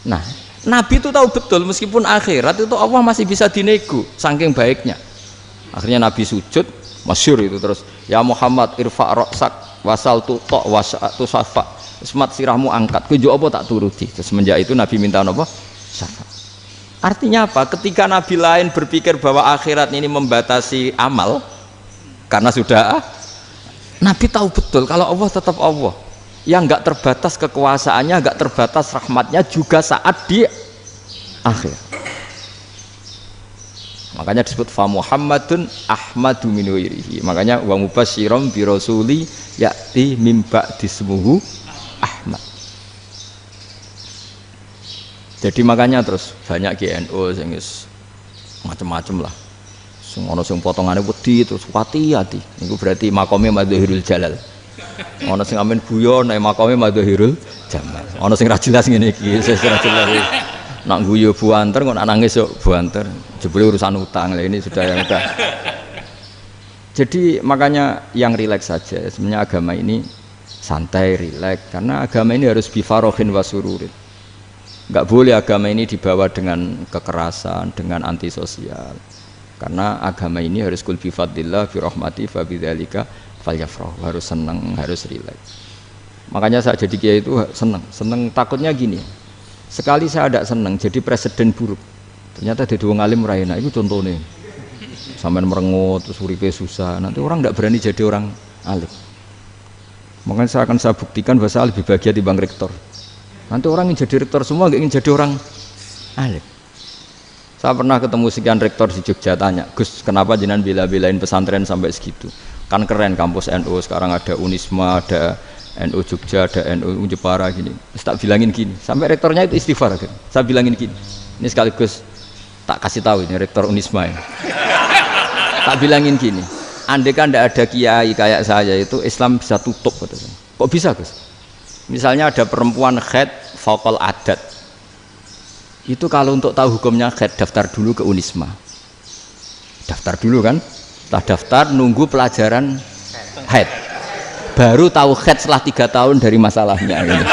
Nah, Nabi itu tahu betul meskipun akhirat itu Allah masih bisa dinego, saking baiknya. Akhirnya Nabi sujud, masyhur itu terus, ya Muhammad irfa' ra'sak wasal tuqa wasa'tu safa. Semat sirahmu angkat, kujo apa tak turuti. Terus semenjak itu Nabi minta apa? Syafa. Artinya apa? Ketika Nabi lain berpikir bahwa akhirat ini membatasi amal, karena sudah Nabi tahu betul kalau Allah tetap Allah, yang nggak terbatas kekuasaannya, nggak terbatas rahmatnya juga saat di akhir. Makanya disebut fa Muhammadun Ahmadu min ghairihi. Makanya wa mubasysyiran bi rasuli ya'ti mim ba'di ismuhu Ahmad. Jadi makanya terus banyak GNU sing macam-macam lah. Ono sing potongane wedi terus hati-hati. Niku berarti makome Madzahirul Jalal. Ono sing amen guyon nek makome Madzahirul Jamal. Ono sing ra jelas ngene iki, sing ra jelas. Nak guyu buanter kok nak nangis yo buanter. Jebule urusan utang. Lah ini sudah yang udah. Jadi makanya yang rileks saja. Sebenarnya agama ini santai, rileks karena agama ini harus bifarohin wasururin. Enggak boleh agama ini dibawa dengan kekerasan, dengan antisosial. Karena agama ini harus kul bi fadlillah bi rahmati fa bidzalika falyafrahu, harus senang, harus rileks. Makanya saya jadi kiai itu senang takutnya gini. Sekali saya tidak senang jadi presiden buruk. Ternyata jadi wong alim ra enak, itu contohnya. Sampean merengut terus uripe susah, nanti orang tidak berani jadi orang alim. Makanya saya buktikan bahwa saya lebih bahagia dibanding rektor. Nanti orang ingin jadi rektor semua, nggak ingin jadi orang alim. Saya pernah ketemu sekian rektor di Jogja, tanya, Gus, kenapa jenengan bela-belain pesantren sampai segitu? Kan keren kampus NU, sekarang ada Unisma, ada NU Jogja, ada NU Jepara gini. Terus tak bilangin gini, sampai rektornya itu istighfar. Kan? Saya bilangin gini, ini sekaligus tak kasih tahu ini rektor Unisma ini. Tak bilangin gini, andai kan tidak ada kiai kayak saya itu Islam bisa tutup. Kok bisa Gus? Misalnya ada perempuan haid faqal adat. Itu kalau untuk tahu hukumnya haid daftar dulu ke Unisma. Daftar dulu kan? Setelah daftar nunggu pelajaran haid. Baru tahu haid setelah 3 tahun dari masalahnya. Gitu.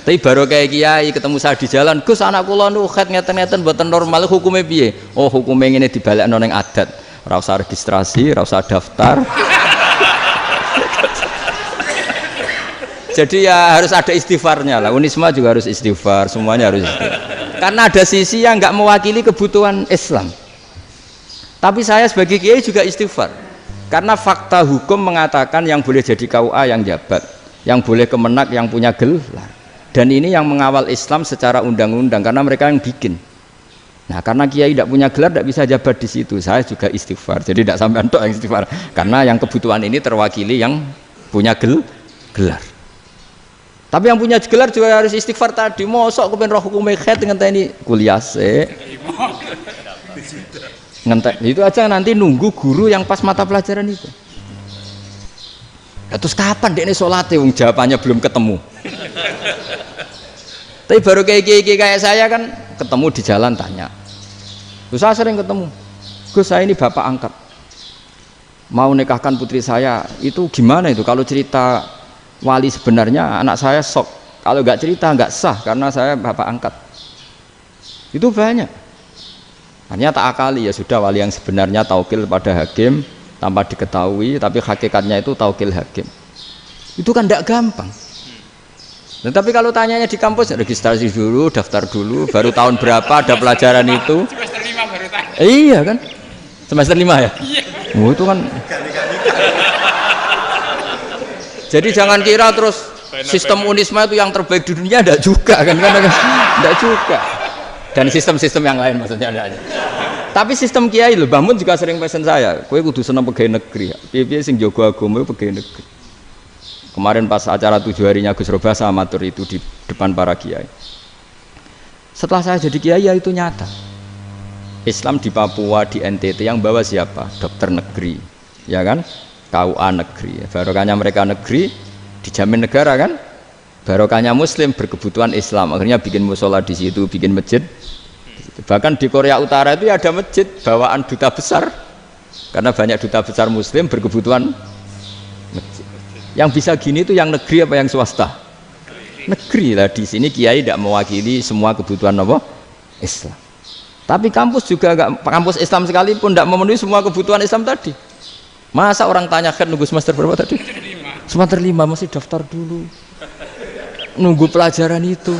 Tapi baru kayak kiai ketemu saya di jalan, Gus anak kula nu haid ngeten-ngeten mboten normal, hukumnya piye? Oh, hukumnya ngene dibalekno ning adat. Ora usah registrasi, ora usah daftar. Jadi ya harus ada istighfarnya lah. Unisma juga harus istighfar, semuanya harus istighfar. Karena ada sisi yang nggak mewakili kebutuhan Islam. Tapi saya sebagai kiai juga istighfar. Karena fakta hukum mengatakan yang boleh jadi KUA yang jabat, yang boleh kemenak yang punya gelar. Dan ini yang mengawal Islam secara undang-undang karena mereka yang bikin. Nah, karena kiai tidak punya gelar tidak bisa jabat di situ. Saya juga istighfar. Jadi tidak sampai untuk yang istighfar. Karena yang kebutuhan ini terwakili yang punya gelar. Tapi yang punya gelar juga harus istighfar tadi. Mosok kepen roh hukum khed ngenteni kuliah sik. Ngentek itu aja nanti nunggu guru yang pas mata pelajaran itu. Ya, terus kapan dekne salate wong jawabannya belum ketemu. Tapi baru kayak saya kan ketemu di jalan tanya. Terus saya sering ketemu. Gus, saya ini bapak angkat. Mau nikahkan putri saya, itu gimana itu? Kalau cerita wali sebenarnya anak saya sok. Kalau nggak cerita nggak sah karena saya bapak angkat. Itu banyak. Hanya tak akali ya sudah wali yang sebenarnya taukil pada hakim tanpa diketahui, tapi hakikatnya itu taukil hakim. Itu kan tidak gampang. Nah, tapi kalau tanyanya di kampus registrasi dulu, daftar dulu, baru tahun berapa ada pelajaran itu? Semester 5 baru tanya. Iya kan? Semester 5 ya? Iya. Oh, itu kan. Jadi jangan kira terus sistem Unisma itu yang terbaik di dunia, tidak juga kan? Tidak juga. Dan sistem-sistem yang lain maksudnya ada. Tapi sistem kiai lho, Mbah Mun juga sering pesen saya, kowe kudu seneng pegawai negeri. Piye-piye sing jaga agama pegawai negeri. Kemarin pas acara 7 harinya Gus Roba sama matur itu di depan para kiai. Setelah saya jadi kiai ya itu nyata. Islam di Papua, di NTT yang bawa siapa? Dokter negeri, ya kan? KUA negeri. Barokahnya mereka negeri dijamin negara kan? Barokahnya Muslim berkebutuhan Islam, akhirnya bikin musola di situ, bikin masjid. Bahkan di Korea Utara itu ada masjid bawaan duta besar, karena banyak duta besar Muslim berkebutuhan masjid. Yang bisa gini itu yang negeri apa yang swasta? Negeri lah. Di sini kiai tidak mewakili semua kebutuhan apa? Islam. Tapi kampus juga enggak, kampus Islam sekalipun tidak memenuhi semua kebutuhan Islam tadi. Masa orang tanya kan nunggu semester berapa tadi? Semester 5 masih daftar dulu. Nunggu pelajaran itu.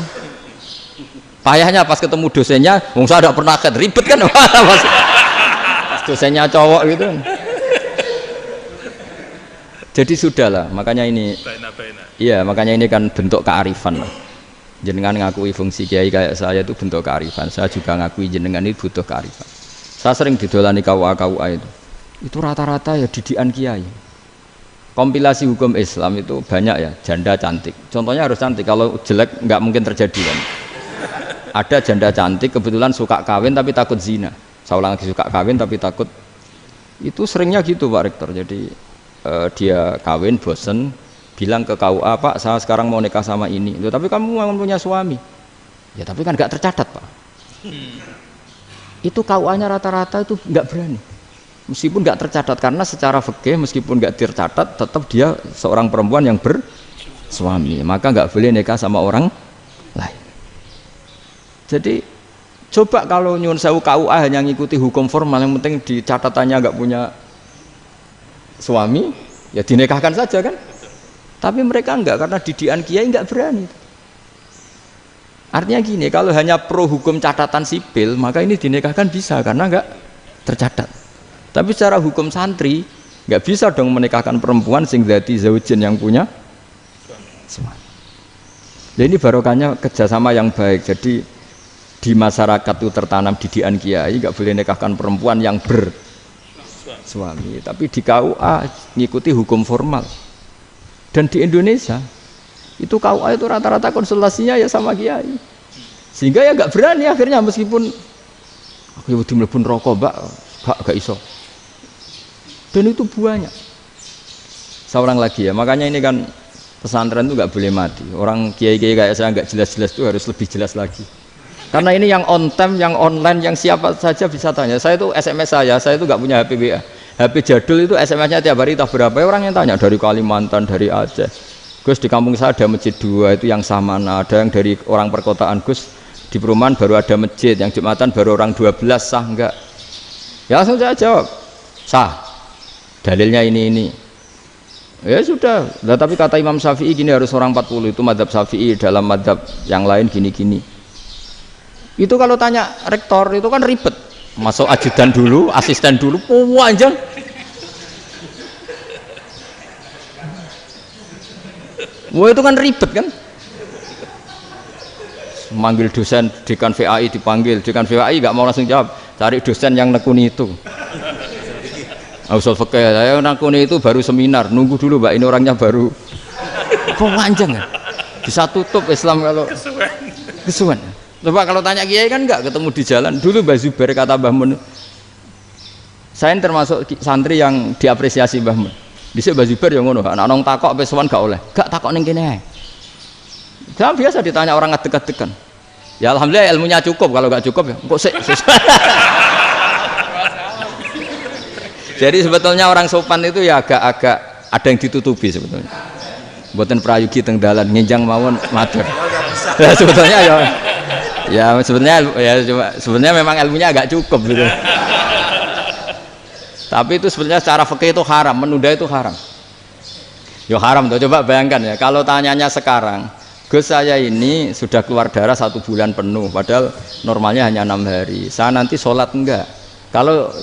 Payahnya pas ketemu dosennya, wong saya tidak pernah ribet kan, pas dosennya cowok gitu. Jadi sudahlah, makanya ini, iya makanya ini kan bentuk kearifan. Jenengan ngakui fungsi kiai kayak saya itu bentuk kearifan. Saya juga ngakui jenengan itu butuh kearifan. Saya sering didolani KUA itu rata-rata ya didikan kiai. Kompilasi hukum Islam itu banyak ya, janda cantik. Contohnya harus cantik, kalau jelek nggak mungkin terjadi kan. Ada janda cantik kebetulan suka kawin tapi takut zina. Saya ulang lagi, suka kawin tapi takut. Itu seringnya gitu Pak Rektor. Jadi dia kawin bosen, bilang ke KUA, Pak saya sekarang mau nikah sama ini. Loh, tapi kamu mau punya suami. Ya tapi kan nggak tercatat Pak. Itu KUA-nya rata-rata itu nggak berani. Meskipun nggak tercatat, karena secara fikih meskipun nggak tercatat tetap dia seorang perempuan yang bersuami, maka nggak boleh nikah sama orang lain. Jadi coba kalau nyuwun sewu KUA hanya ngikuti hukum formal, yang penting di catatannya nggak punya suami, ya dinikahkan saja kan. Tapi mereka enggak, karena didikan kiai nggak berani. Artinya gini, kalau hanya pro hukum catatan sipil, maka ini dinikahkan bisa karena nggak tercatat. Tapi secara hukum santri nggak bisa dong menikahkan perempuan sing dzati zaujin yang punya suami. Jadi ini barokahnya kerjasama yang baik. Jadi di masyarakat itu tertanam didikan kiai, nggak boleh nikahkan perempuan yang bersuami. Tapi di KUA ngikuti hukum formal. Dan di Indonesia itu KUA itu rata-rata konsultasinya ya sama kiai. Sehingga ya nggak berani akhirnya, meskipun aku ya udah mlebu rokok mbak, gak iso. Dan itu banyak. Seorang lagi ya, makanya ini kan pesantren itu nggak boleh mati. Orang kiai-kiai kayak saya nggak jelas-jelas itu harus lebih jelas lagi. Karena ini yang on time, yang online, yang siapa saja bisa tanya. Saya itu SMS saya itu nggak punya HP WA. HP jadul itu SMS-nya tiap hari tak berapa. Orang yang tanya dari Kalimantan, dari Aceh. Gus di kampung saya ada masjid 2 itu yang Samana, ada yang dari orang perkotaan. Gus di perumahan baru ada masjid, yang Jumatan baru orang 12, sah enggak? Ya langsung saya jawab, sah. Dalilnya ini. Ya sudah. Nah, tapi kata Imam Syafi'i gini harus orang 40, itu madzhab Syafi'i, dalam madzhab yang lain gini-gini. Itu kalau tanya rektor itu kan ribet. Masuk ajudan dulu, asisten dulu, panjang. Wah itu kan ribet kan? Manggil dosen dekan VAI dipanggil, dekan VAI nggak mau langsung jawab, cari dosen yang nekuni itu. Usul fikih saya nekuni itu baru seminar, nunggu dulu mbak ini orangnya baru. Panjang ya? Bisa tutup Islam kalau kesuwen. Coba kalau tanya kiai kan enggak ketemu di jalan. Dulu Mbah Zubair kata Mbah Mun, saya termasuk santri yang diapresiasi Mbah Mun. Dhisik Mbah Zubair yang ngono, anak nong takok pe sowan gak oleh. Gak takok ning kene ae. Jangan biasa ditanya orang ngadeg-adegan. Ya alhamdulillah ilmunya cukup, kalau gak cukup ya kok sik. Jadi sebetulnya orang sopan itu ya agak-agak ada yang ditutupi sebetulnya. Mboten prayogi teng dalan ngenjang mawon matur. Ya sebetulnya ya sebenarnya memang ilmunya agak cukup gitu. Tapi itu sebenarnya secara fikih itu haram, menunda itu haram. Yo haram tuh, coba bayangkan ya, kalau tanyanya sekarang, Gus saya ini sudah keluar darah 1 bulan penuh, padahal normalnya hanya 6 hari. Saya nanti sholat enggak? Kalau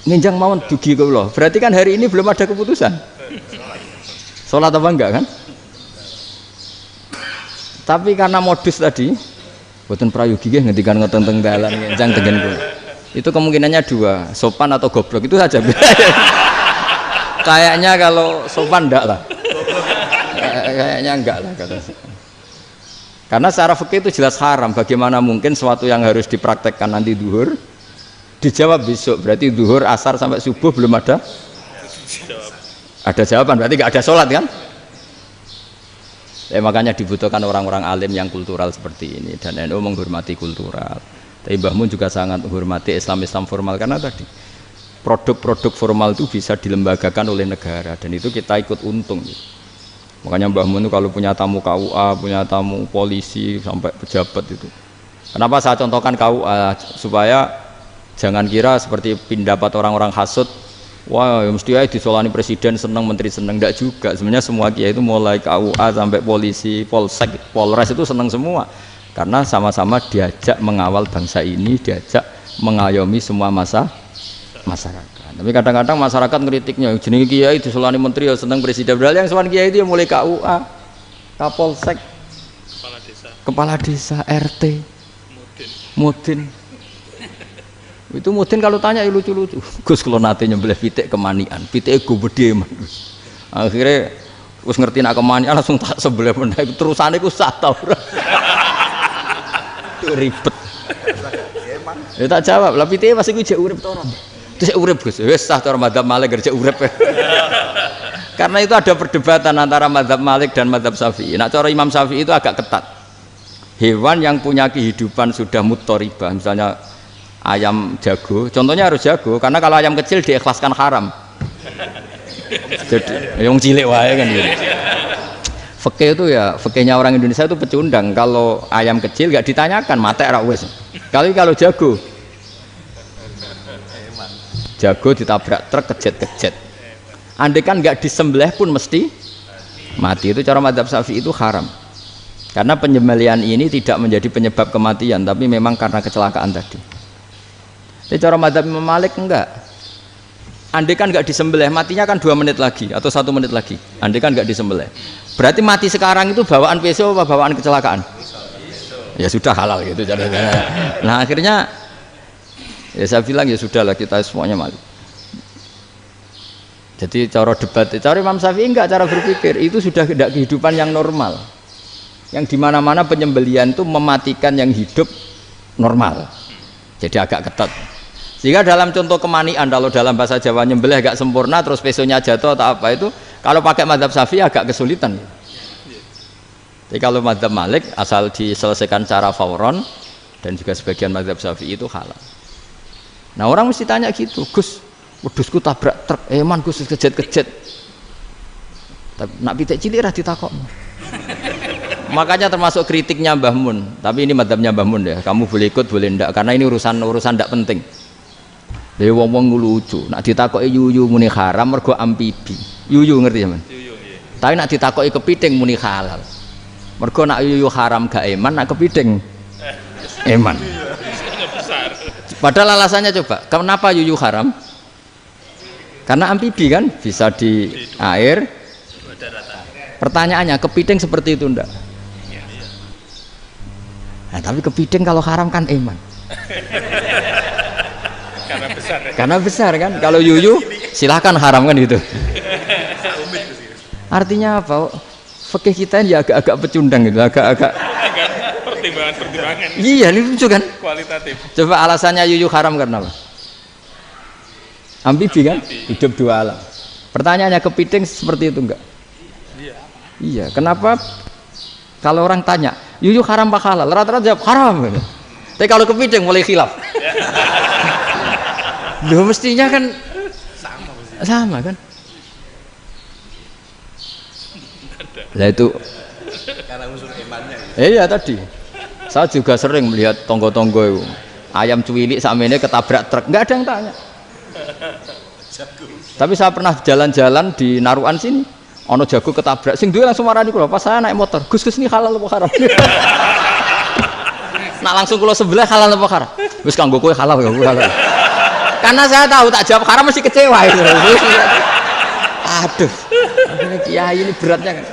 nginjang mawon dugi kula, berarti kan hari ini belum ada keputusan. Sholat apa enggak kan? Tapi karena modus tadi, boten prayogi nggih ngendikan ngeteng-teng dalan nginjang tengen kula. Itu kemungkinannya 2, sopan atau goblok, itu saja. Kayaknya kalau sopan enggak lah. Kayaknya enggak lah kata saya. Karena secara fikih itu jelas haram. Bagaimana mungkin sesuatu yang harus dipraktekkan nanti duhur dijawab besok, berarti duhur, asar sampai subuh belum ada jawaban, berarti enggak ada sholat kan? Makanya dibutuhkan orang-orang alim yang kultural seperti ini, dan NU menghormati kultural. Tapi Mbah Mun juga sangat menghormati Islam formal, karena tadi produk-produk formal itu bisa dilembagakan oleh negara, dan itu kita ikut untung gitu. Makanya Mbah Mun itu kalau punya tamu KUA, punya tamu polisi sampai pejabat itu. Kenapa saya contohkan KUA? Supaya jangan kira seperti pendapat orang-orang hasud, wah mesti aja disolani presiden seneng, menteri seneng. Enggak juga. Sebenarnya semua kiai itu mulai KUA sampai polisi, polsek, polres itu seneng semua. Karena sama-sama diajak mengawal bangsa ini, diajak mengayomi semua masyarakat. Tapi kadang-kadang masyarakat ngeritiknya, jenenge kiai disolani menteri ya seneng presiden. Padahal yang sowan kiai itu ya mulai KUA, Kapolsek, kepala desa, RT, Mudin. Itu Mudin kalau tanya ya lucu-lucu. Gus kalau nate nyembelih pitik kemanian, pitike go gedhe men. Akhirnya wis ngerti nak kemanian langsung tak sebelah meneh. Terusane ku sak ta ora. Ribet. Ya tak jawab, lah pitike pas iku jek urip to ora? Terus urip Gus, wis sah cara madzhab Malik kerja urip. Karena itu ada perdebatan antara madzhab Malik dan madzhab Syafi'i. Nah cara Imam Syafi'i itu agak ketat. Hewan yang punya kehidupan sudah muttoribah, misalnya ayam jago, contohnya harus jago, karena kalau ayam kecil diikhlaskan haram. Jadi yang cilik wae kan gitu. Fikih itu ya, fikihnya orang Indonesia itu pecundang. Kalau ayam kecil gak ditanyakan, mate ra wis. Kalau jago ditabrak truk kejet-kejet. Andai kan nggak disembelih pun mesti mati. Itu cara madzhab Syafi'i itu haram. Karena penyembelihan ini tidak menjadi penyebab kematian, tapi memang karena kecelakaan tadi. Tapi cara madzhab Imam Malik enggak. Andai kan nggak disembelih, matinya kan 2 menit lagi atau 1 menit lagi. Andai kan nggak disembelih, berarti mati sekarang itu bawaan pisau apa bawaan kecelakaan? Ya sudah halal gitu caranya. Nah akhirnya ya saya bilang ya sudahlah kita semuanya mati. Jadi cara debat, cara Imam Syafi'i enggak, cara berpikir itu sudah tidak kehidupan yang normal, yang dimana-mana penyembelihan itu mematikan yang hidup normal. Jadi agak ketat. Sehingga dalam contoh kemanian, kalau dalam bahasa Jawa nyembelih agak sempurna terus pesonya jatuh atau apa itu, kalau pakai madzhab Syafi'i agak kesulitan. Jadi kalau madzhab Malik asal diselesaikan secara fauron, dan juga sebagian madzhab Syafi'i itu halal. Nah orang mesti tanya gitu, Gus, wedhusku tabrak truk, man Gus kejet-kejet. Nak pitik cilik ra ditakok. Makanya termasuk kritiknya Mbah Mun, tapi ini madzhabnya Mbah Mun ya, kamu boleh ikut boleh ndak, karena ini urusan ndak penting. Dewe wong-wong lucu, nak ditakoki yuyu muni haram mergo amfibi. Yuyu ngerti sampean? Yuyu nggih. Tapi nak ditakoki kepiting muni halal. Mergo nak yuyu haram gak eman, nak kepiting eman. Padahal alasannya coba, kenapa yuyu haram? Karena amfibi kan, bisa di air. Pertanyaannya, kepiting seperti itu enggak? Nah, tapi kepiting kalau haram kan eman. Karena besar kan. Kalau yuyu silahkan haram kan gitu. Artinya apa? fikih kita ya agak-agak pecundang gitu, agak-agak pertimbangan. Iya, ini lucu kan? Kualitatif. Coba alasannya yuyu haram karena apa? Ambibi kan? Hidup dua alam. Pertanyaannya kepiting seperti itu enggak? Iya. Iya, kenapa kalau orang tanya, yuyu haram apa halal? Rata-rata jawab haram. Tapi kalau kepiting mulai khilaf. Loh mestinya kan sama kan? Nah itu karena unsur imannya. Iya tadi. Saya juga sering melihat tonggo-tonggo itu. Ayam cuwilik sama ini ketabrak truk, nggak ada yang tanya. Tapi saya pernah jalan-jalan di Naruan sini, ono jago ketabrak, sing duwe langsung marani kula. Pas saya naik motor, Gus ini halal apa haram? Nak langsung kula sebelah halal apa haram? Wis kanggo kowe halal ya halal. Karena saya tahu tak jawab haram mesti kecewa itu. Aduh, ini kiai ini beratnya kan.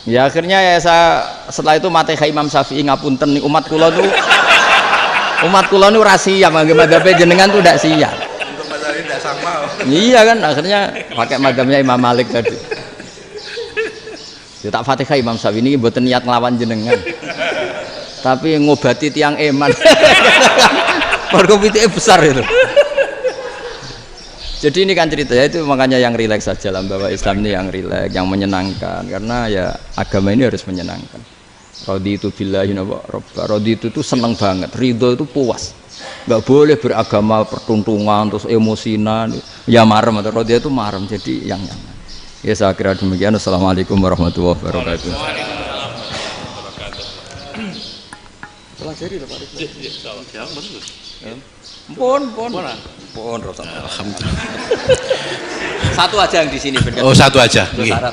Ya akhirnya ya saya setelah itu Fatihah Imam Syafi'i ngapunten nih umat kula nu rahasia madzhab jenengan tuh tidak siap. Untuk mazhab ini tidak sama. Iya kan akhirnya pakai madzhabnya Imam Malik tadi. Ya tak Fatihah Imam Syafi'i ini mboten niat nglawan jenengan. Tapi ngobati tiang eman. Mergo pitike besar itu. Jadi ini kan ceritanya itu makanya yang rileks saja lah bahwa Islam ini yang rileks, yang menyenangkan karena ya agama ini harus menyenangkan. Raditu billahi robba, raditu itu seneng banget, ridho itu puas. Nggak boleh beragama pertuntungan terus emosinan, ya marem atau raditu itu marem jadi yang nyaman. Ya saya kira demikian. Assalamualaikum warahmatullahi wabarakatuh. Pelajari Pak. Pun. Alhamdulillah. Satu aja yang di sini benar. Oh, satu aja. Syarat.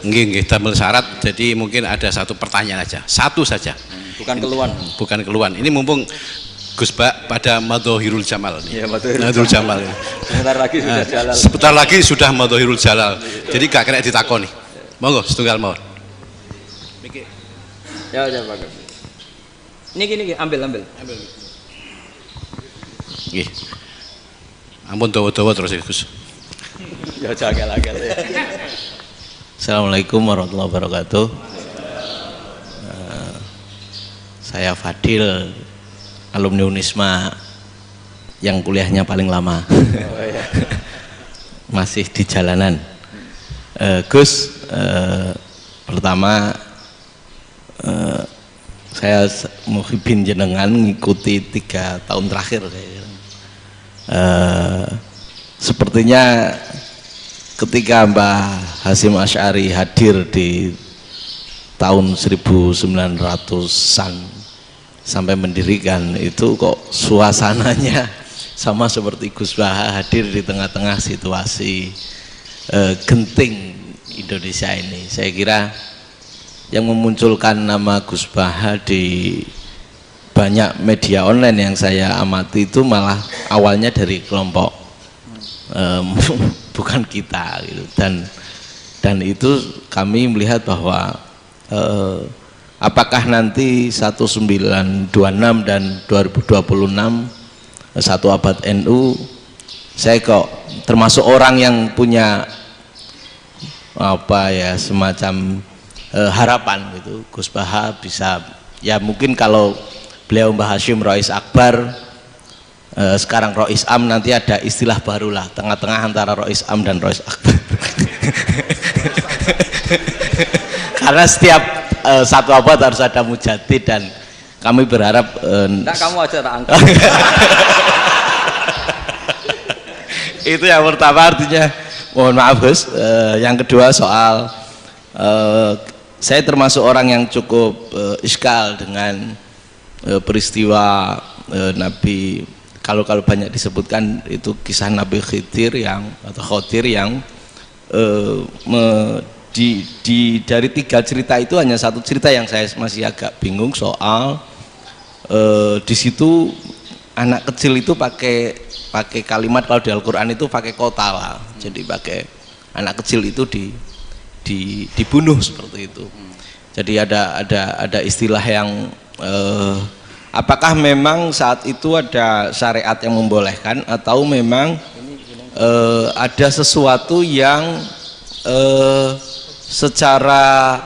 Nggih, tambah syarat. Jadi mungkin ada satu pertanyaan aja. Satu saja. Bukan keluhan. Bukan keluhan. Ini mumpung Gus Bak pada Madhohirul Jamal nih. Iya, Madhohirul Jamal. Sebentar lagi sudah jalan. Sebentar lagi sudah Madhohirul Jalal. Jadi gak kena ditakoni. Monggo setunggal mawon. Ya, Pak. Ini gini, ambil. Nggih. Ampun dawa-dawa terus ya Gus. Ya jagal-jagal ya. Assalamualaikum warahmatullahi wabarakatuh. Saya Fadil, alumni Unisma yang kuliahnya paling lama. Oh, iya. Masih di jalanan. Gus, pertama saya muhibin jenengan ngikuti 3 tahun terakhir. Sepertinya ketika Mbah Hasyim Asy'ari hadir di tahun 1900-an sampai mendirikan itu kok suasananya sama seperti Gus Baha hadir di tengah-tengah situasi genting Indonesia ini. Saya kira yang memunculkan nama Gus Baha di banyak media online yang saya amati itu malah awalnya dari kelompok bukan kita gitu. Dan itu kami melihat bahwa apakah nanti 1926 dan 2026 satu abad NU, saya kok termasuk orang yang punya apa ya semacam harapan gitu Gus Baha bisa, ya mungkin kalau beliau Mbah Hasyim Rois Akbar, sekarang Rois Am, nanti ada istilah baru lah tengah-tengah antara Rois Am dan Rois Akbar. Karena setiap satu abad harus ada mujadid dan kami berharap Enggak, kamu aja tak angkat. itu yang pertama, artinya mohon maaf Gus. Yang kedua soal saya termasuk orang yang cukup iskal dengan peristiwa Nabi, kalau banyak disebutkan itu kisah Nabi Khidir atau Khodir yang dari 3 cerita itu hanya satu cerita yang saya masih agak bingung soal di situ anak kecil itu pakai kalimat, kalau di Al-Quran itu pakai kotala, jadi pakai anak kecil itu dibunuh seperti itu. Jadi ada istilah yang apakah memang saat itu ada syariat yang membolehkan atau memang ada sesuatu yang secara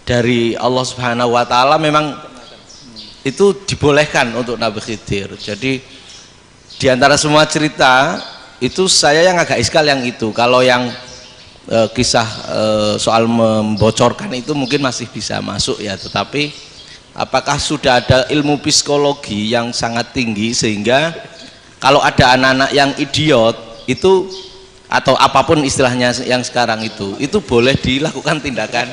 dari Allah Subhanahu wa taala memang itu dibolehkan untuk Nabi Khidir. Jadi di antara semua cerita itu saya yang agak iskal yang itu. Kalau yang kisah soal membocorkan itu mungkin masih bisa masuk ya, tetapi apakah sudah ada ilmu psikologi yang sangat tinggi sehingga kalau ada anak-anak yang idiot itu atau apapun istilahnya yang sekarang itu boleh dilakukan tindakan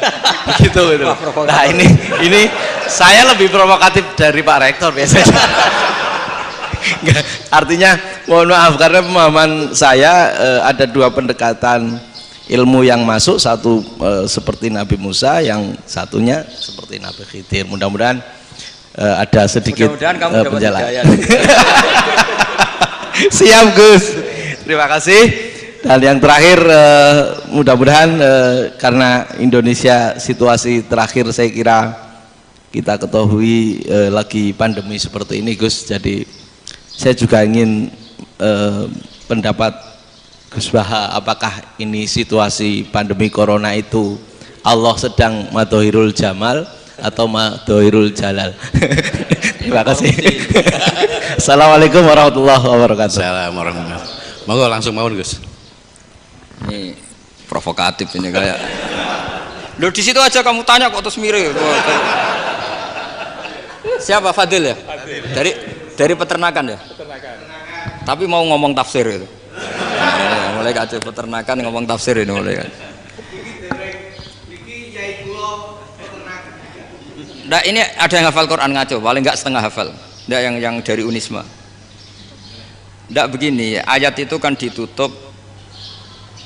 begitu gitu. Nah ini saya lebih provokatif dari Pak Rektor biasanya. Artinya mohon maaf karena pemahaman saya ada dua pendekatan ilmu yang masuk, satu seperti Nabi Musa, yang satunya seperti Nabi Khidir. Mudah-mudahan ada sedikit penjelasan. Siap Gus, terima kasih. Dan yang terakhir mudah-mudahan karena Indonesia situasi terakhir saya kira kita ketahui lagi pandemi seperti ini Gus, jadi saya juga ingin pendapat Gus Baha, apakah ini situasi pandemi corona itu Allah sedang madhohirul jamal atau madhohirul jalal? Terima kasih. Assalamualaikum warahmatullahi wabarakatuh. Assalamualaikum warahmatullahi wabarakatuh. Monggo langsung mawon Gus. Ini provokatif ini kayak. Loh di situ aja kamu tanya kok terus mirip. Siapa Fadil ya? Fadil. Dari peternakan ya? Peternakan. Tapi mau ngomong tafsir itu. Nah, mulai kacau peternakan ngomong tafsir ini mulai kan. Nah ini ada yang hafal Quran ngaco, paling enggak setengah hafal. Enggak yang dari Unisma. Enggak begini, ayat itu kan ditutup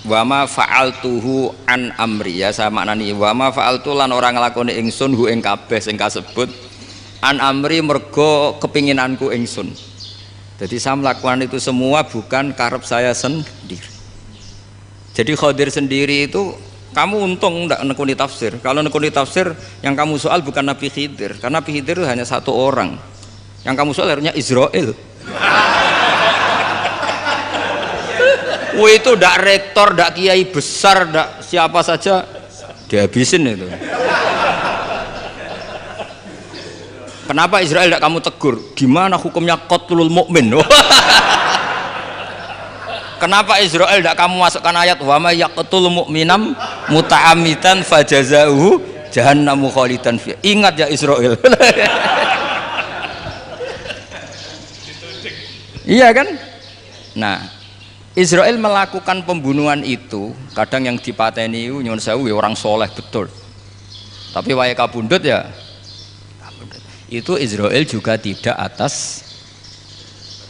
wama fa'altuhu an amri, ya saya maknani wama fa'altu lan orang nglakoni ingsun hu ing kabeh sing kasebut an amri mergo kepinginanku ingsun. Jadi saya melakukan itu semua bukan karep saya sendiri. Jadi Khadir sendiri itu kamu untung enggak nekuni tafsir. Kalau nekuni tafsir yang kamu soal bukan Nabi Khidir, karena Nabi Khidir itu hanya satu orang. Yang kamu soal harusnya Israel. Itu ndak rektor, ndak kiai besar, ndak siapa saja dihabisin itu. Kenapa Israel ndak kamu tegur? Gimana hukumnya qatlul mukmin? Kenapa Israel ndak kamu masukkan ayat wa may yaqtul mu'minam muta'ammidan fajazauhu jahannamu khalidan fi. Ingat ya Israel. Iya kan? Nah, Israel melakukan pembunuhan itu, kadang yang dipateni nyuwun sewu orang soleh betul. Tapi wae kabundut ya. Itu Israel juga tidak atas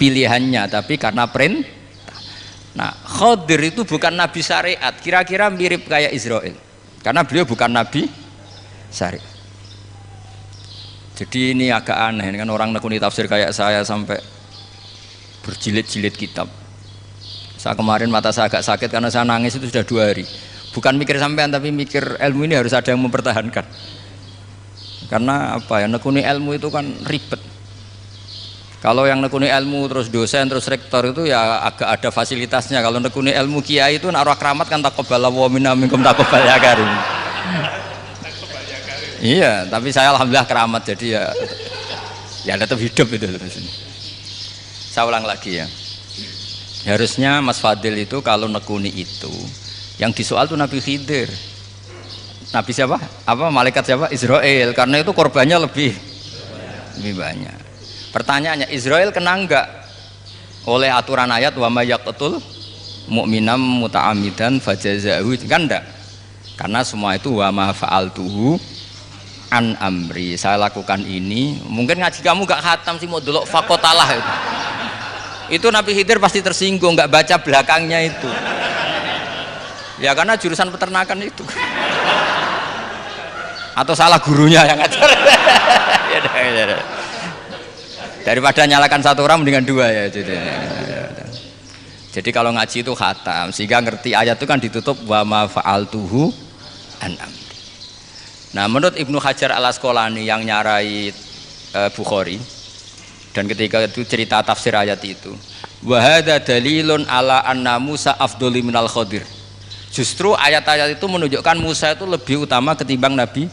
pilihannya, tapi karena perintah. Nah, Khadir itu bukan nabi syariat, kira-kira mirip kayak Israel, karena beliau bukan nabi syariat. Jadi ini agak aneh, kan orang nekuni tafsir kayak saya sampai berjilid-jilid kitab. Saya kemarin mata saya agak sakit karena saya nangis itu sudah 2 hari. Bukan mikir sampean, tapi mikir ilmu ini harus ada yang mempertahankan. Karena apa ya, nekuni ilmu itu kan ribet. Kalau yang nekuni ilmu terus dosen terus rektor itu ya agak ada fasilitasnya. Kalau nekuni ilmu kiai itu naruh keramat kan taqabbalallahu wa minna minkum taqabbal ya karim. Iya, tapi saya alhamdulillah keramat, jadi ya tetap hidup itu terus. Saya ulang lagi ya. Harusnya Mas Fadil itu kalau nekuni itu yang disoal tuh Nabi Khidir. Nabi siapa? Apa malaikat siapa? Israel, karena itu korbannya lebih banyak. Pertanyaannya, Israel kena enggak oleh aturan ayat wa may yaqtul mu'minam muta'ammidan fajazaahu? Kan enggak, karena semua itu wa ma fa'altuhu an amri, saya lakukan ini. Mungkin ngaji kamu gak khatam sih, mau delok fakotalah itu Nabi Khidir pasti tersinggung, nggak baca belakangnya itu ya, karena jurusan peternakan itu atau salah gurunya yang ngajar. Daripada nyalakan satu orang mendingan 2 ya. Jadi kalau ngaji itu khatam sehingga ngerti ayat itu kan ditutup wa ma fa'altuhu an amri. Nah, menurut Ibnu Hajar al Asqalani yang nyarai Bukhari, dan ketika itu cerita tafsir ayat itu Wa hadza dalilun ala anna Musa afdhali minal Khadir. Justru ayat-ayat itu menunjukkan Musa itu lebih utama ketimbang Nabi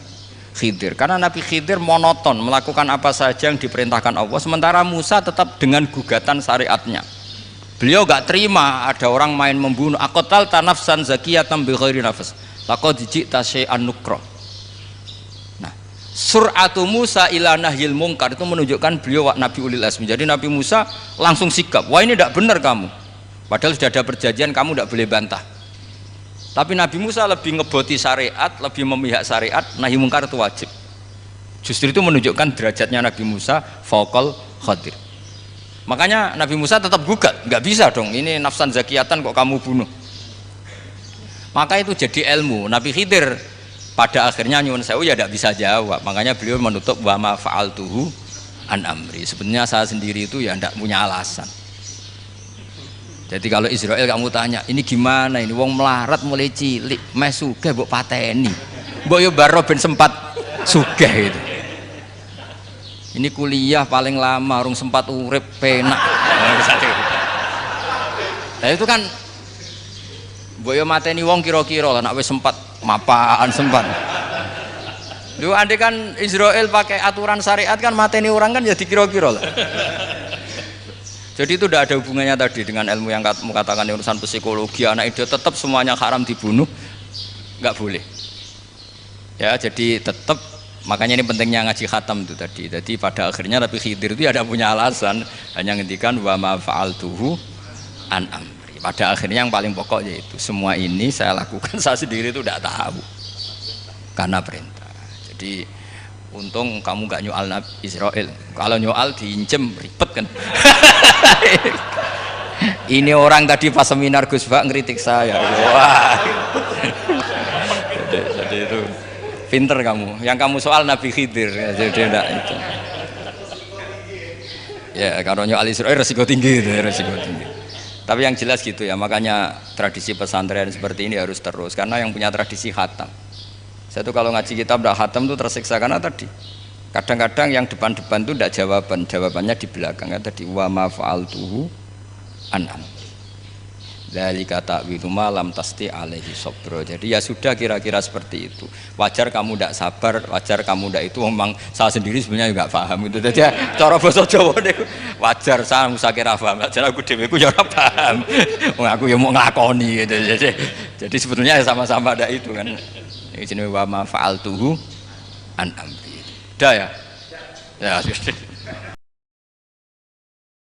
Khidir, karena Nabi Khidir monoton melakukan apa saja yang diperintahkan Allah, sementara Musa tetap dengan gugatan syariatnya. Beliau gak terima ada orang main membunuh. Aqtal tanafsan zakiyatan bi ghairi nafas laqad ji'ta syai'an nukra. Nah, sur'atu Musa ila nahyil munkar itu menunjukkan beliau Nabi ulil azmi. Jadi Nabi Musa langsung sikap, wah ini tidak benar kamu, padahal sudah ada perjanjian, kamu tidak boleh bantah. Tapi Nabi Musa lebih ngeboti syariat, lebih memihak syariat, nahi mungkar itu wajib. Justru itu menunjukkan derajatnya Nabi Musa fauqal Khadir. Makanya Nabi Musa tetap gugat, nggak bisa dong, ini nafsan zakiyatan kok kamu bunuh. Maka itu jadi ilmu. Nabi Khidir pada akhirnya nyuwun sewu ya tidak bisa jawab. Makanya beliau menutup wa ma fa'altuhu an amri. Sebenarnya saya sendiri itu ya tidak punya alasan. Jadi kalau Israel kamu tanya, ini gimana ini wong melarat mulai cilik, meh sugih mbok pateni. Mbok yo baro ben sempat sugih itu. Ini kuliah paling lama urung sempat urip penak. Nah itu kan mbok yo mateni wong kira-kira lah nek wis sempat mapan sempat. Lu andai kan Israel pakai aturan syariat kan mateni orang kan ya dikira-kira lah. Jadi itu tidak ada hubungannya tadi dengan ilmu yang kamu katakan urusan psikologi, anak itu tetap semuanya haram dibunuh, nggak boleh. Ya jadi tetap, makanya ini pentingnya ngaji khatam itu tadi. Jadi pada akhirnya Nabi Khidir itu ada punya alasan, hanya ngendikan wa ma fa'altuhu an amri. Pada akhirnya yang paling pokok yaitu semua ini saya lakukan, saya sendiri itu tidak tahu karena perintah. Jadi untung kamu gak nyoal Nabi Israel. Kalau nyoal diincem ribet kan. Ini orang tadi pas seminar Gus Bak ngeritik saya. Wah. Jadi itu pinter kamu. Yang kamu soal Nabi Khidir. Jadi enggak itu. Ya kalau nyoal Israel resiko tinggi itu, resiko tinggi. Tapi yang jelas gitu ya. Makanya tradisi pesantren seperti ini harus terus. Karena yang punya tradisi khatam. Saya tuh kalau ngaji kitab udah khatam tuh tersiksa karena tadi kadang-kadang yang depan-depan tuh tidak jawabannya di belakang ya tadi wa ma fa'altuhu an amri dzalika ta'wilu ma lam tasti alaihi sabra. Jadi ya sudah kira-kira seperti itu. Wajar kamu tidak sabar, wajar kamu tidak itu, memang saya sendiri sebenarnya juga paham itu. Jadi ya, cara bahasa Jawa deh wajar saya musakira paham. Jadi aku dhewe ku ya ora paham. Wong aku ya mau nglakoni gitu. Jadi sebetulnya sama-sama ada itu kan. Ini jenis wa ma fa'altuhu an amri. Dah ya? Ya, sudah.